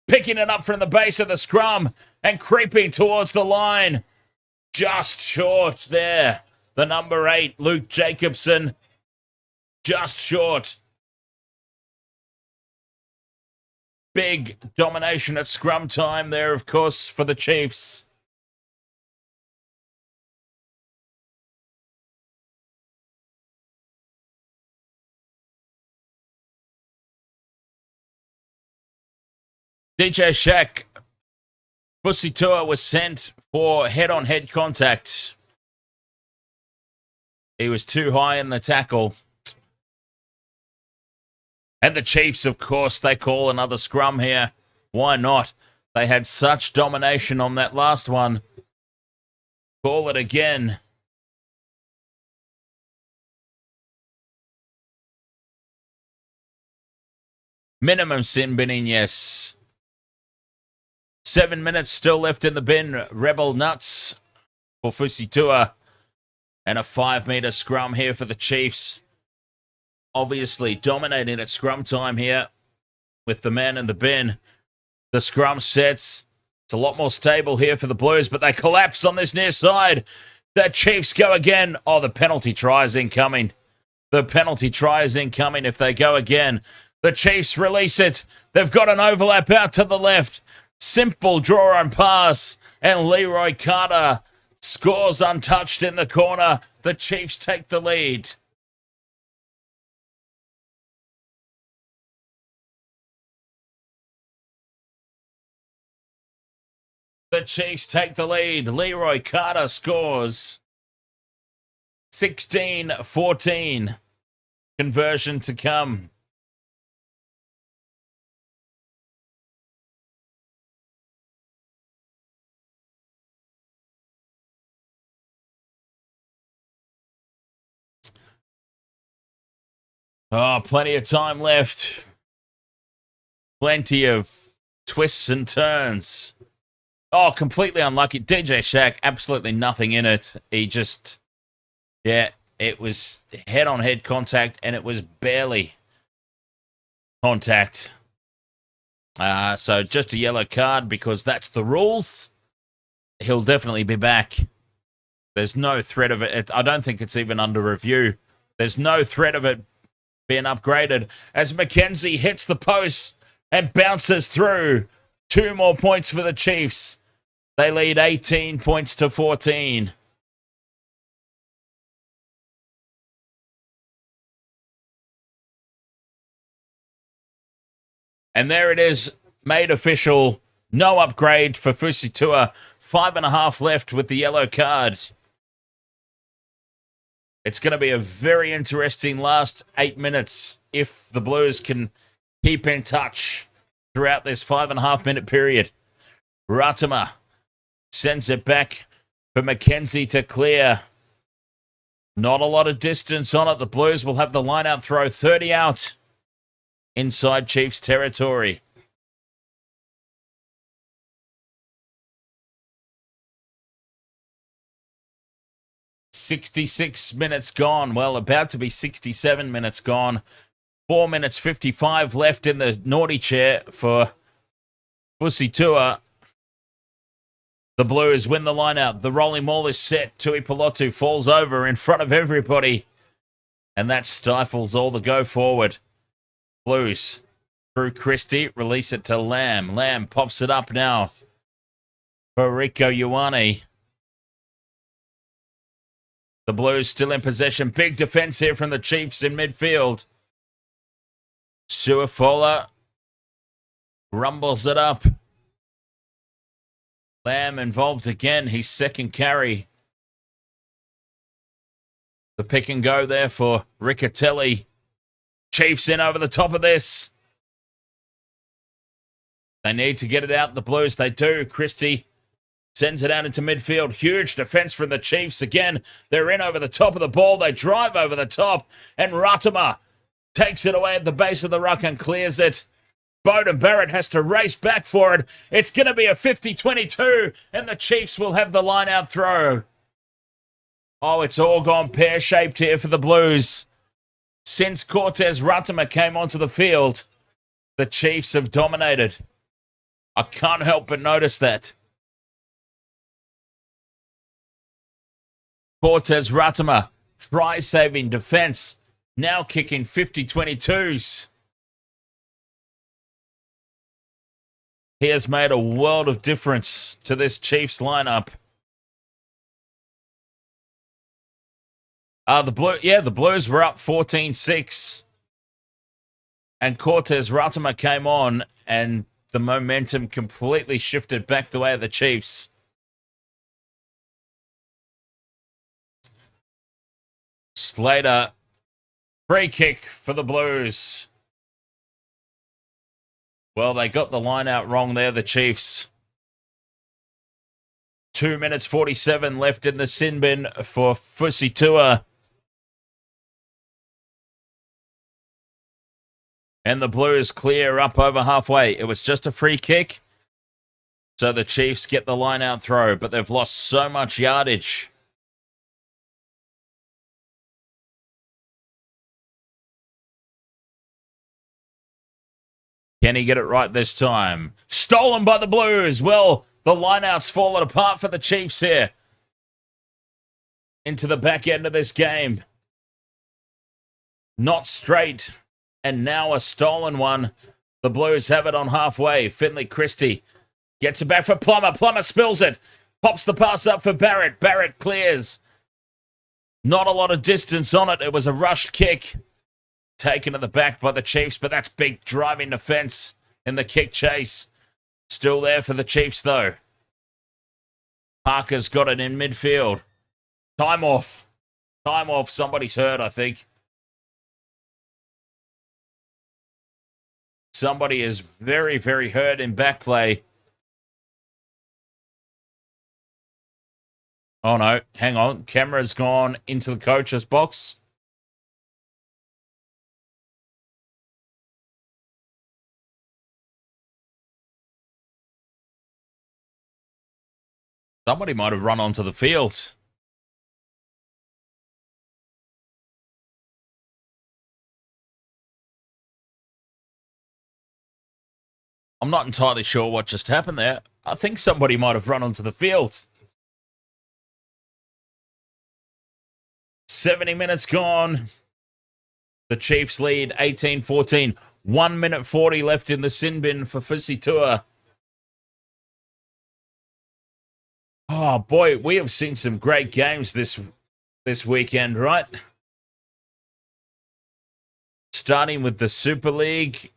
Picking it up from the base of the scrum and creeping towards the line. Just short there. The number 8, Luke Jacobson. Just short. Big domination at scrum time there, of course, for the Chiefs. DJ Shaq, Pussy Tour was sent for head-on-head contact. He was too high in the tackle. And the Chiefs, of course, they call another scrum here. Why not? They had such domination on that last one. Call it again. Minimum sin binning, yes. 7 minutes still left in the bin. Rebel nuts for Fusitua. And a 5-meter scrum here for the Chiefs. Obviously dominating at scrum time here with the man in the bin. The scrum sets. It's a lot more stable here for the Blues, but they collapse on this near side. The Chiefs go again. Oh, the penalty try is incoming. The penalty try is incoming if they go again. The Chiefs release it. They've got an overlap out to the left. Simple draw and pass. And Leroy Carter scores untouched in the corner. The Chiefs take the lead. The Chiefs take the lead. Leroy Carter scores. 16-14. Conversion to come. Oh, plenty of time left. Plenty of twists and turns. Oh, completely unlucky. DJ Shaq, absolutely nothing in it. He just, yeah, it was head-on-head contact, and it was barely contact. So just a yellow card because that's the rules. He'll definitely be back. There's no threat of it. I don't think it's even under review. There's no threat of it being upgraded as McKenzie hits the post and bounces through. 2 more points for the Chiefs. They lead 18 points to 14. And there it is, made official. No upgrade for Fusitua. 5.5 left with the yellow card. It's going to be a very interesting last 8 minutes if the Blues can keep in touch throughout this 5.5-minute period. Ratama sends it back for McKenzie to clear. Not a lot of distance on it. The Blues will have the line-out throw 30 out inside Chiefs territory. "66 minutes gone." Well, about to be 67 minutes gone. 4 minutes 55 left in the naughty chair for Fusitua. The Blues win the line-out. The rolling maul is set. Tui Pelotu falls over in front of everybody. And that stifles all the go forward. Blues through Christie. Release it to Lamb. Lamb pops it up now for Rico Ioane. The Blues still in possession. Big defense here from the Chiefs in midfield. Suafola rumbles it up. Lamb involved again. His second carry. The pick and go there for Riccatelli. Chiefs in over the top of this. They need to get it out. The Blues, they do. Christie sends it out into midfield. Huge defense from the Chiefs. Again, they're in over the top of the ball. They drive over the top. And Ratama takes it away at the base of the ruck and clears it. Beauden Barrett has to race back for it. It's going to be a 50-22, and the Chiefs will have the line-out throw. Oh, it's all gone pear-shaped here for the Blues. Since Cortez Ratama came onto the field, the Chiefs have dominated. I can't help but notice that. Cortez Ratama, try-saving defense, now kicking 50-22s. He has made a world of difference to this Chiefs lineup. The Blues were up 14-6. And Cortez Ratama came on, and the momentum completely shifted back the way of the Chiefs. Slater, free kick for the Blues. Well, they got the line out wrong there, the Chiefs. 2 minutes 47 left in the sin bin for Fusitua. And the Blues clear up over halfway. It was just a free kick. So the Chiefs get the line out throw, but they've lost so much yardage. Can he get it right this time? Stolen by the Blues. Well, the lineout's fallen apart for the Chiefs here. Into the back end of this game. Not straight. And now a stolen one. The Blues have it on halfway. Finley Christie gets it back for Plummer. Plummer spills it. Pops the pass up for Barrett. Barrett clears. Not a lot of distance on it. It was a rushed kick. Taken to the back by the Chiefs, but that's big driving defense in the kick chase. Still there for the Chiefs, though. Parker's got it in midfield. Time off. Time off. Somebody's hurt, I think. Somebody is very, very hurt in back play. Oh, no. Hang on. Camera's gone into the coach's box. Somebody might have run onto the field. I'm not entirely sure what just happened there. I think somebody might have run onto the field. 70 minutes gone. The Chiefs lead 18-14. 1 minute 40 left in the sin bin for Fusitua. Oh, boy, we have seen some great games this weekend, right? Starting with the Super League,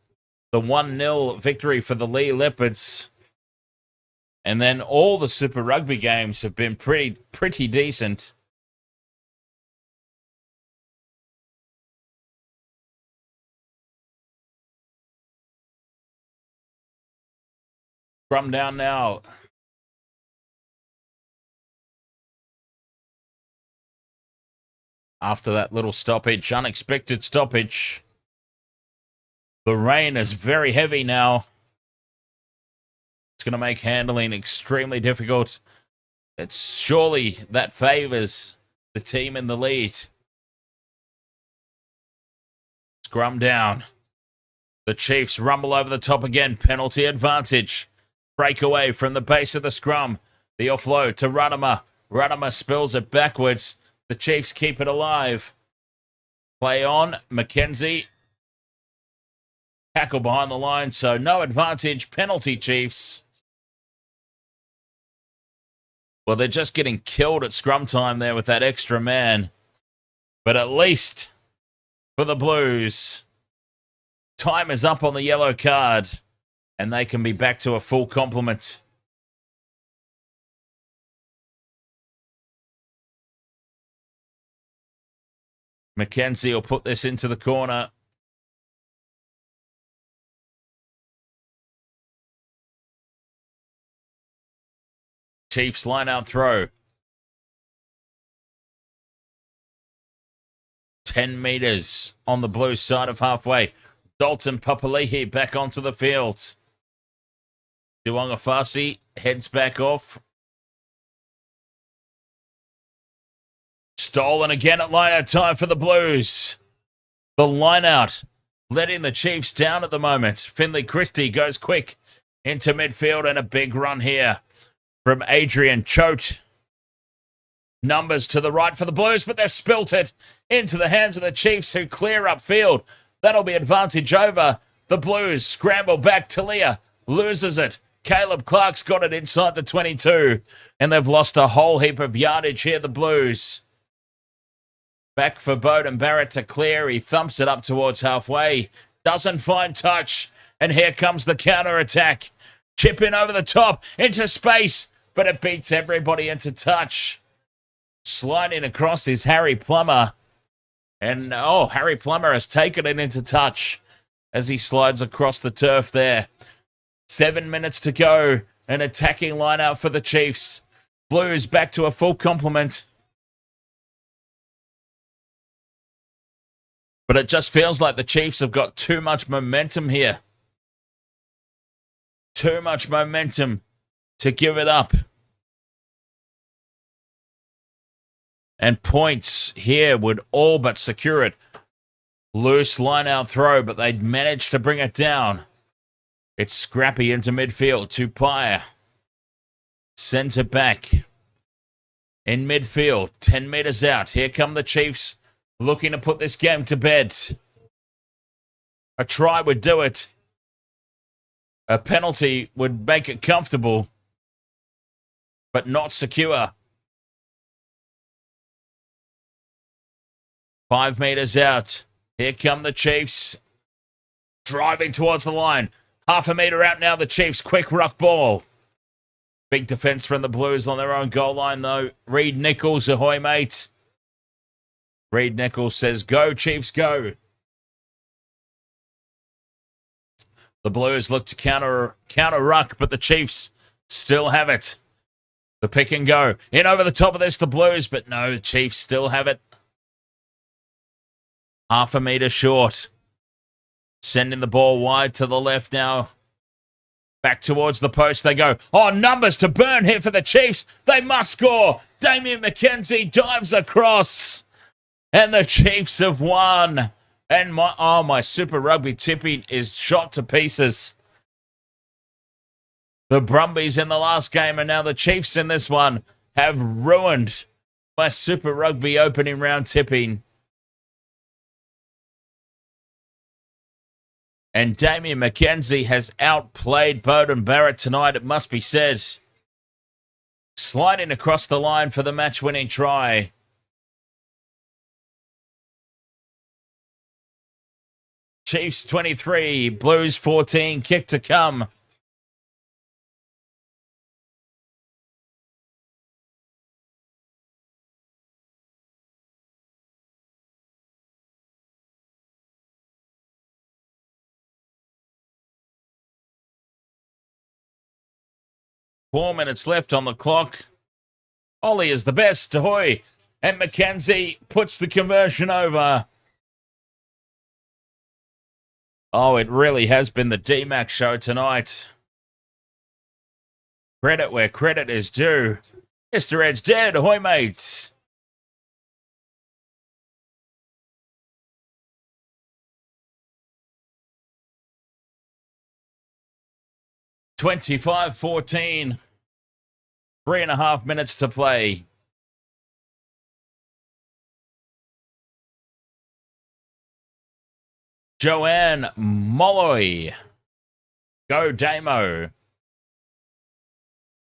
the 1-0 victory for the Lee Leopards. And then all the Super Rugby games have been pretty decent. Scrum down now. After that little stoppage, unexpected stoppage. The rain is very heavy now. It's going to make handling extremely difficult. It's surely that favors the team in the lead. Scrum down. The Chiefs rumble over the top again. Penalty advantage. Breakaway from the base of the scrum. The offload to Ratama. Ratama spills it backwards. The Chiefs keep it alive. Play on. McKenzie. Tackle behind the line, so no advantage. Penalty, Chiefs. Well, they're just getting killed at scrum time there with that extra man. But at least for the Blues, time is up on the yellow card, and they can be back to a full complement. McKenzie will put this into the corner. Chiefs line out throw. 10 meters on the blue side of halfway. Dalton Papali'i back onto the field. Duangafasi heads back off. Stolen again at line-out time for the Blues. The line-out letting the Chiefs down at the moment. Finley Christie goes quick into midfield and a big run here from Adrian Choate. Numbers to the right for the Blues, but they've spilt it into the hands of the Chiefs who clear upfield. That'll be advantage over the Blues. Scramble back. Talia loses it. Caleb Clark's got it inside the 22. And they've lost a whole heap of yardage here, the Blues. Back for Beauden Barrett to clear. He thumps it up towards halfway. Doesn't find touch. And here comes the counter-attack. Chip in over the top into space. But it beats everybody into touch. Sliding across is Harry Plummer. And, Harry Plummer has taken it into touch as he slides across the turf there. 7 minutes to go. An attacking line out for the Chiefs. Blues back to a full complement. But it just feels like the Chiefs have got too much momentum here. Too much momentum to give it up. And points here would all but secure it. Loose line-out throw, but they'd managed to bring it down. It's Scrappy into midfield. Tupaia sends it back. In midfield, 10 meters out. Here come the Chiefs looking to put this game to bed. A try would do it. A penalty would make it comfortable, but not secure. 5 meters out. Here come the Chiefs. Driving towards the line. Half a meter out now, the Chiefs. Quick ruck ball. Big defense from the Blues on their own goal line, though. Reed Nichols, ahoy, mate. Reed Nichols says, go, Chiefs, go. The Blues look to counter ruck, but the Chiefs still have it. The pick and go. In over the top of this, the Blues, but no, the Chiefs still have it. Half a meter short. Sending the ball wide to the left now. Back towards the post they go. Oh, numbers to burn here for the Chiefs. They must score. Damian McKenzie dives across. And the Chiefs have won. And my Super Rugby tipping is shot to pieces. The Brumbies in the last game and now the Chiefs in this one have ruined my Super Rugby opening round tipping. And Damian McKenzie has outplayed Beauden Barrett tonight, it must be said. Sliding across the line for the match-winning try. Chiefs 23, Blues 14, kick to come. Four minutes left on the clock. Ollie is the best, ahoy. And McKenzie puts the conversion over. Oh, it really has been the D-Mac show tonight. Credit where credit is due. Mr. Ed's dead, ahoy, mate. (25-14). 3.5 minutes to play. Joanne Molloy. Go, Damo.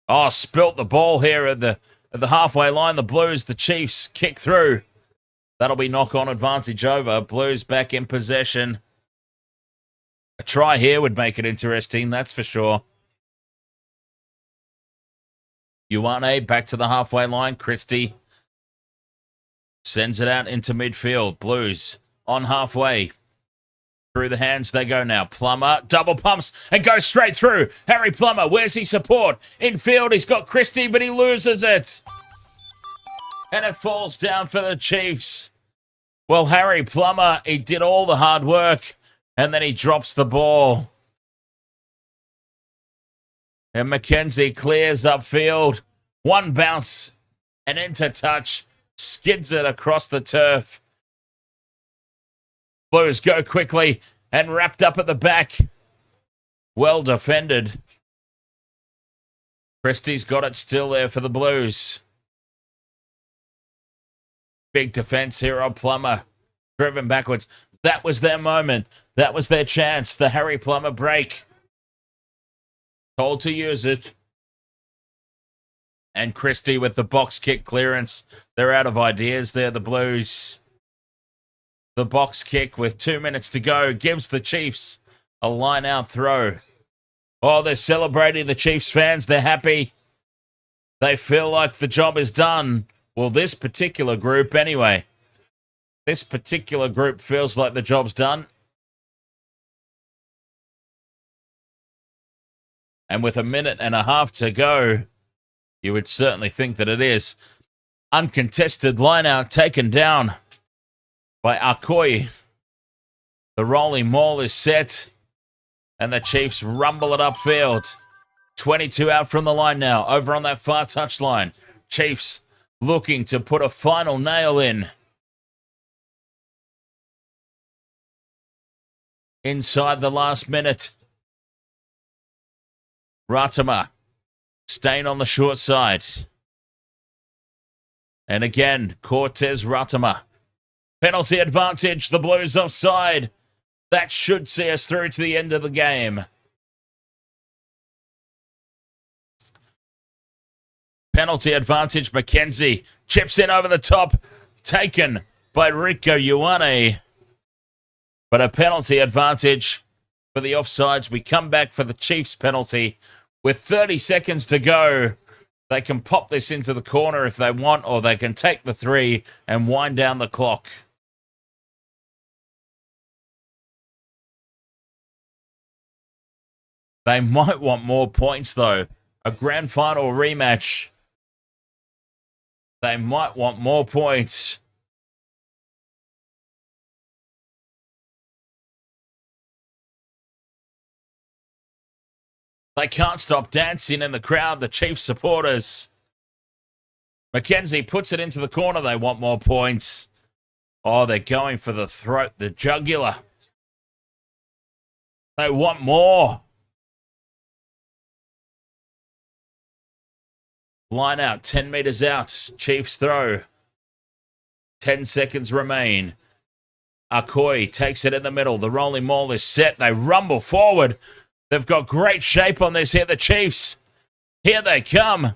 Oh, spilt the ball here at the halfway line. The Blues, the Chiefs kick through. That'll be knock-on advantage over. Blues back in possession. A try here would make it interesting, that's for sure. Ioane back to the halfway line. Christie Sends it out into midfield. Blues on halfway. Through the hands they go now. Plummer double pumps and goes straight through. Harry Plummer, where's his support? Infield, he's got Christie, but he loses it. And it falls down for the Chiefs. Well, Harry Plummer, he did all the hard work, and then he drops the ball. And McKenzie clears upfield. One bounce and into touch. Skids it across the turf. Blues go quickly and wrapped up at the back. Well defended. Christie's got it still there for the Blues. Big defense here on Plummer. Driven backwards. That was their moment. That was their chance. The Harry Plummer break. Told to use it. And Christie with the box kick clearance. They're out of ideas there, the Blues. The box kick with 2 minutes to go gives the Chiefs a line-out throw. Oh, they're celebrating, the Chiefs fans. They're happy. They feel like the job is done. Well, this particular group, anyway. This particular group feels like the job's done. And with a minute and a half to go, you would certainly think that it is. Uncontested line-out taken down by Akoi. The rolling maul is set, and the Chiefs rumble it upfield. 22 out from the line now, over on that far touchline. Chiefs looking to put a final nail in. Inside the last minute. Ratama staying on the short side. And again, Cortez Ratama. Penalty advantage, the Blues offside. That should see us through to the end of the game. Penalty advantage, McKenzie chips in over the top, taken by Rico Ioane. But a penalty advantage for the offsides. We come back for the Chiefs penalty with 30 seconds to go. They can pop this into the corner if they want, or they can take the 3 and wind down the clock. They might want more points, though. A grand final rematch. They might want more points. They can't stop dancing in the crowd, the Chiefs supporters. McKenzie puts it into the corner. They want more points. Oh, they're going for the throat, the jugular. They want more. Line out, 10 meters out. Chiefs throw. 10 seconds remain. Akoi takes it in the middle. The rolling maul is set. They rumble forward. They've got great shape on this here, the Chiefs. Here they come.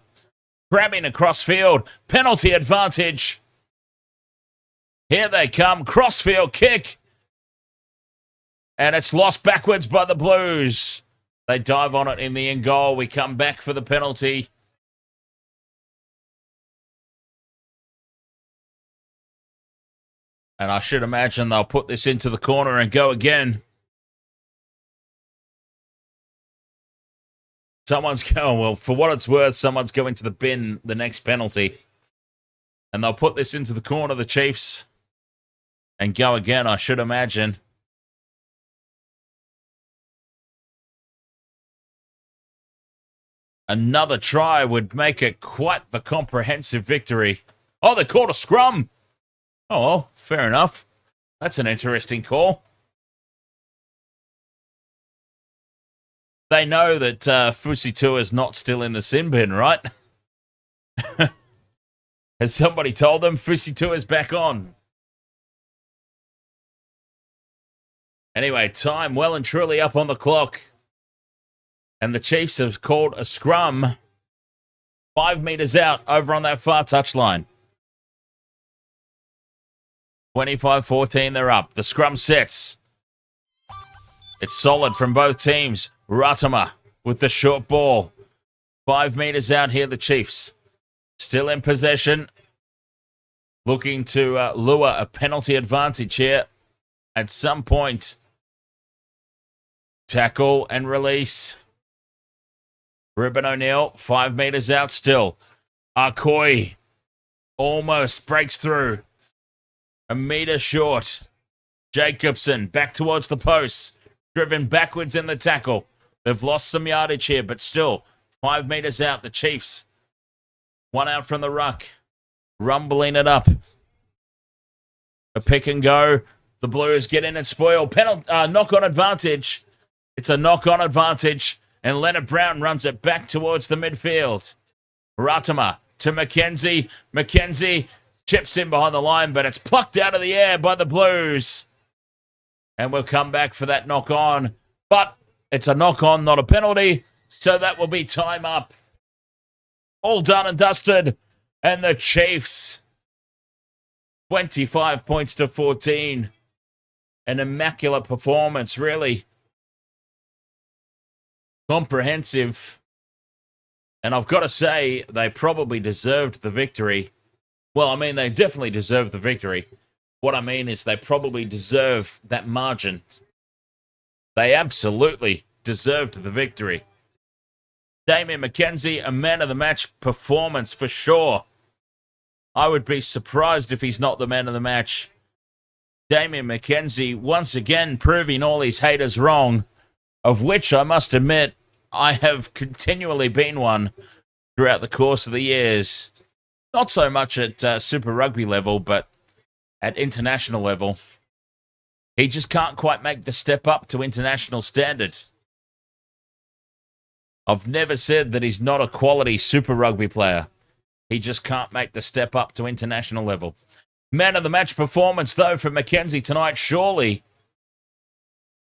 Grabbing across field. Penalty advantage. Here they come. Crossfield kick. And it's lost backwards by the Blues. They dive on it in the end goal. We come back for the penalty. And I should imagine they'll put this into the corner and go again. Someone's going, well, for what it's worth, someone's going to the bin the next penalty. And they'll put this into the corner, the Chiefs, and go again, I should imagine. Another try would make it quite the comprehensive victory. Oh, they called a scrum. Oh, well, fair enough. That's an interesting call. They know that Fusitua is not still in the sin bin, right? Has somebody told them Fusitua is back on? Anyway, time well and truly up on the clock. And the Chiefs have called a scrum 5 meters out over on that far touchline. 25-14, they're up. The scrum sets. It's solid from both teams. Ratama with the short ball. 5 meters out here, the Chiefs. Still in possession. looking to lure a penalty advantage here at some point. Tackle and release. Ruben O'Neill, 5 meters out still. Arcoy almost breaks through. A meter short. Jacobson back towards the post. Driven backwards in the tackle. They've lost some yardage here, but still 5 meters out. The Chiefs. One out from the ruck. Rumbling it up. A pick and go. The Blues get in and spoil. Knock-on advantage. It's a knock-on advantage. And Leonard Brown runs it back towards the midfield. Ratama to McKenzie. McKenzie chips in behind the line, but it's plucked out of the air by the Blues. And we'll come back for that knock-on. But it's a knock-on, not a penalty. So that will be time up. All done and dusted. And the Chiefs, 25 points to 14. An immaculate performance, really. Comprehensive. And I've got to say, they probably deserved the victory. Well, I mean, they definitely deserved the victory. What I mean is they probably deserve that margin. They absolutely deserved the victory. Damian McKenzie, a man of the match performance for sure. I would be surprised if he's not the man of the match. Damian McKenzie, once again, proving all these haters wrong, of which I must admit, I have continually been one throughout the course of the years. Not so much at Super Rugby level, but at international level. He just can't quite make the step up to international standard. I've never said that he's not a quality Super Rugby player. He just can't make the step up to international level. Man of the match performance, though, for McKenzie tonight. Surely,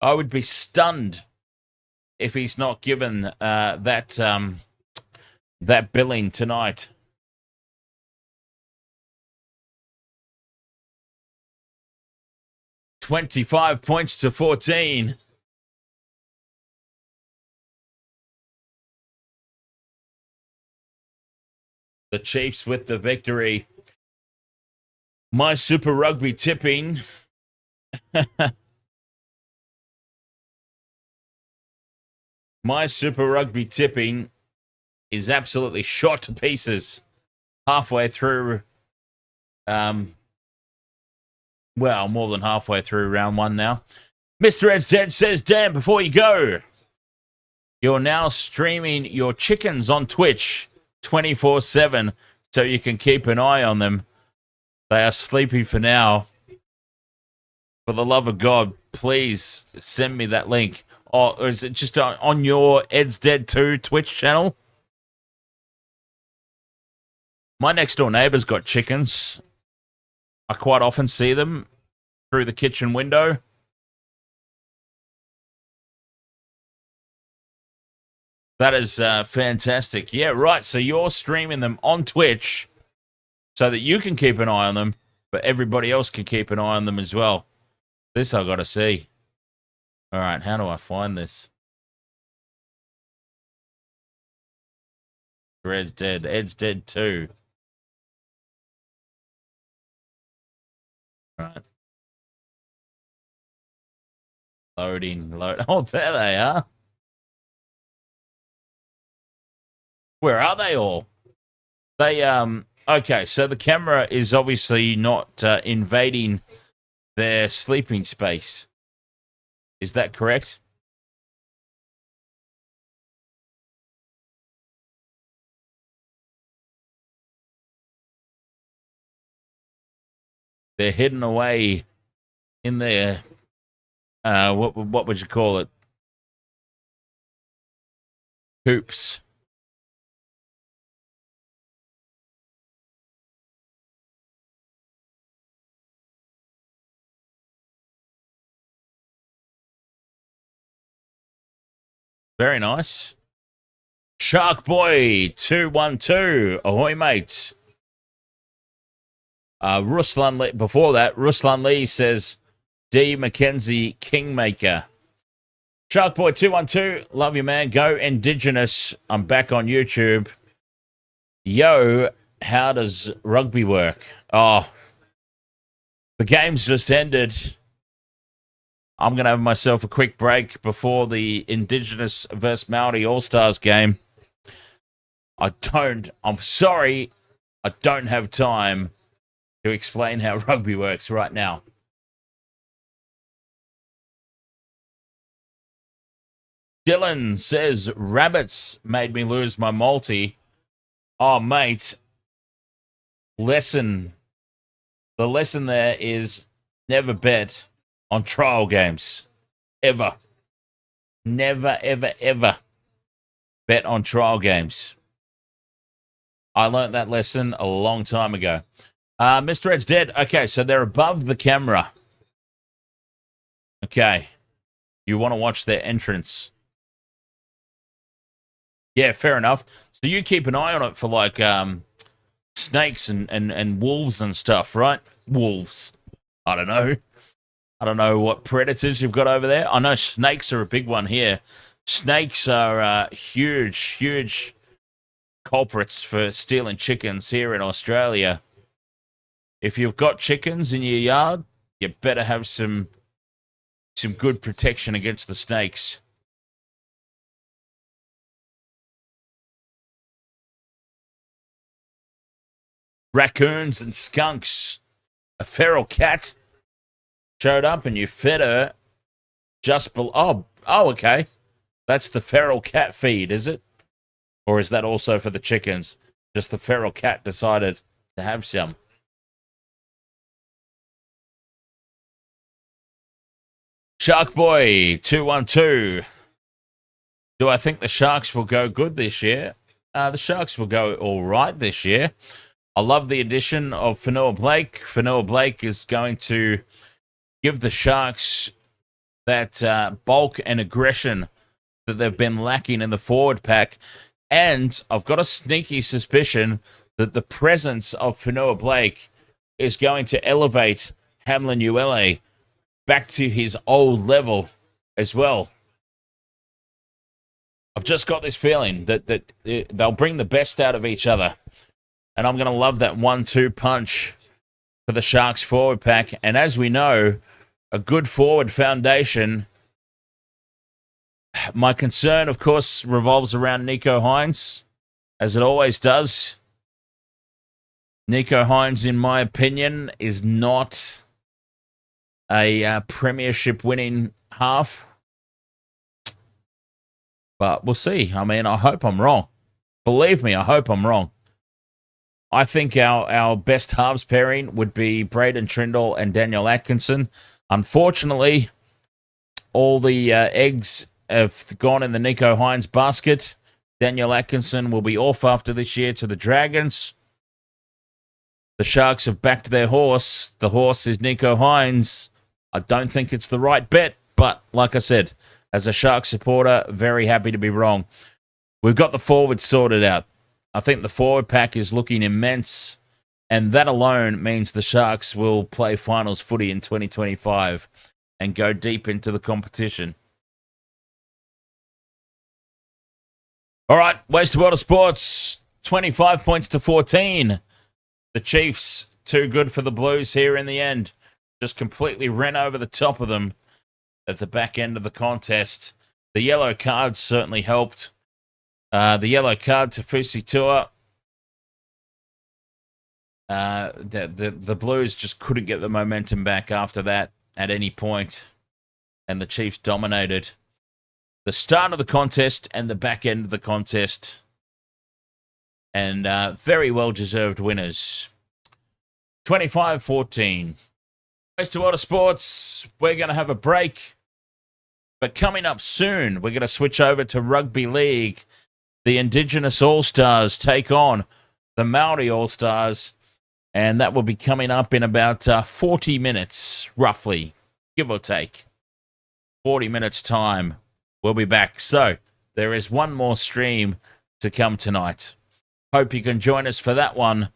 I would be stunned if he's not given that billing tonight. $25 points to 14. The Chiefs with the victory. My Super Rugby tipping. My Super Rugby tipping is absolutely shot to pieces halfway through. Well, more than halfway through round one now. Mr. Ed's Dead says, Dan, before you go, you're now streaming your chickens on Twitch 24/7, so you can keep an eye on them. They are sleepy for now. For the love of God, please send me that link. Or is it just on your Ed's Dead 2 Twitch channel? My next door neighbor's got chickens. I quite often see them through the kitchen window. That is fantastic. Yeah, right. So you're streaming them on Twitch so that you can keep an eye on them, but everybody else can keep an eye on them as well. This I've got to see. All right, how do I find this? Ed's Dead. Ed's Dead 2. All right. Loading. Oh, there they are. Where are they all? They, okay, so the camera is obviously not invading their sleeping space. Is that correct? They're hidden away in their, what would you call it? Hoops. Very nice. Shark Boy 212. Ahoy, mate. Ruslan Lee, before that, Ruslan Lee says D. McKenzie Kingmaker. Shark Boy 212. Love you, man. Go Indigenous. I'm back on YouTube. Yo, how does rugby work? Oh, The game's just ended. I'm going to have myself a quick break before the Indigenous versus Maori All-Stars game. I'm sorry, I don't have time to explain how rugby works right now. Dylan says, rabbits made me lose my multi. Oh, mate. The lesson there is never bet on trial games. Ever. Never, ever, ever bet on trial games. I learned that lesson a long time ago. Mr. Ed's dead. Okay, so they're above the camera. Okay. You want to watch their entrance. Yeah, fair enough. So you keep an eye on it for like snakes and wolves and stuff, right? Wolves. I don't know. I don't know what predators you've got over there. I know snakes are a big one here. Snakes are huge culprits for stealing chickens here in Australia. If you've got chickens in your yard, you better have some good protection against the snakes. Raccoons and skunks. A feral cat showed up and you fed her just below. Oh, okay. That's the feral cat feed, is it? Or is that also for the chickens? Just the feral cat decided to have some. Shark Boy 212. Do I think the Sharks will go good this year? The Sharks will go all right this year. I love the addition of Fanua Blake. Fanua Blake is going to give the Sharks that bulk and aggression that they've been lacking in the forward pack. And I've got a sneaky suspicion that the presence of Fanua Blake is going to elevate Hamlin Uele back to his old level as well. I've just got this feeling that they'll bring the best out of each other. And I'm going to love that 1-2 punch for the Sharks forward pack. And as we know, a good forward foundation. My concern, of course, revolves around Nico Hines, as it always does. Nico Hines, in my opinion, is not a premiership winning half. But we'll see. I mean, I hope I'm wrong. Believe me, I hope I'm wrong. I think our best halves pairing would be Braden Trindle and Daniel Atkinson. Unfortunately, all the eggs have gone in the Nico Hines basket. Daniel Atkinson will be off after this year to the Dragons. The Sharks have backed their horse. The horse is Nico Hines. I don't think it's the right bet, but like I said, as a Shark supporter, very happy to be wrong. We've got the forwards sorted out. I think the forward pack is looking immense, and that alone means the Sharks will play finals footy in 2025 and go deep into the competition. All right, Waste Water Sports, 25 points to 14. The Chiefs, too good for the Blues here in the end. Just completely ran over the top of them at the back end of the contest. The yellow cards certainly helped. The yellow card to Fusi Tua. The Blues just couldn't get the momentum back after that at any point, and the Chiefs dominated the start of the contest and the back end of the contest, and very well-deserved winners. 25-14. Waste Water Sports, we're going to have a break, but coming up soon, we're going to switch over to Rugby League. The Indigenous All-Stars take on the Maori All-Stars, and that will be coming up in about 40 minutes, roughly, give or take. 40 minutes time, we'll be back. So, there is one more stream to come tonight. Hope you can join us for that one.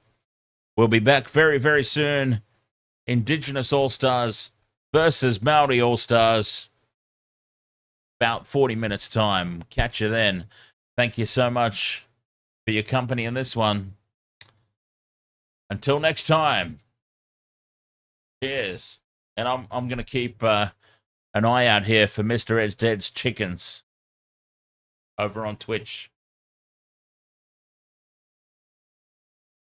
We'll be back very, very soon. Indigenous All-Stars versus Maori All-Stars. About 40 minutes time. Catch you then. Thank you so much for your company in this one. Until next time. Cheers. And I'm gonna keep an eye out here for Mr. Ed's Dead's chickens over on Twitch.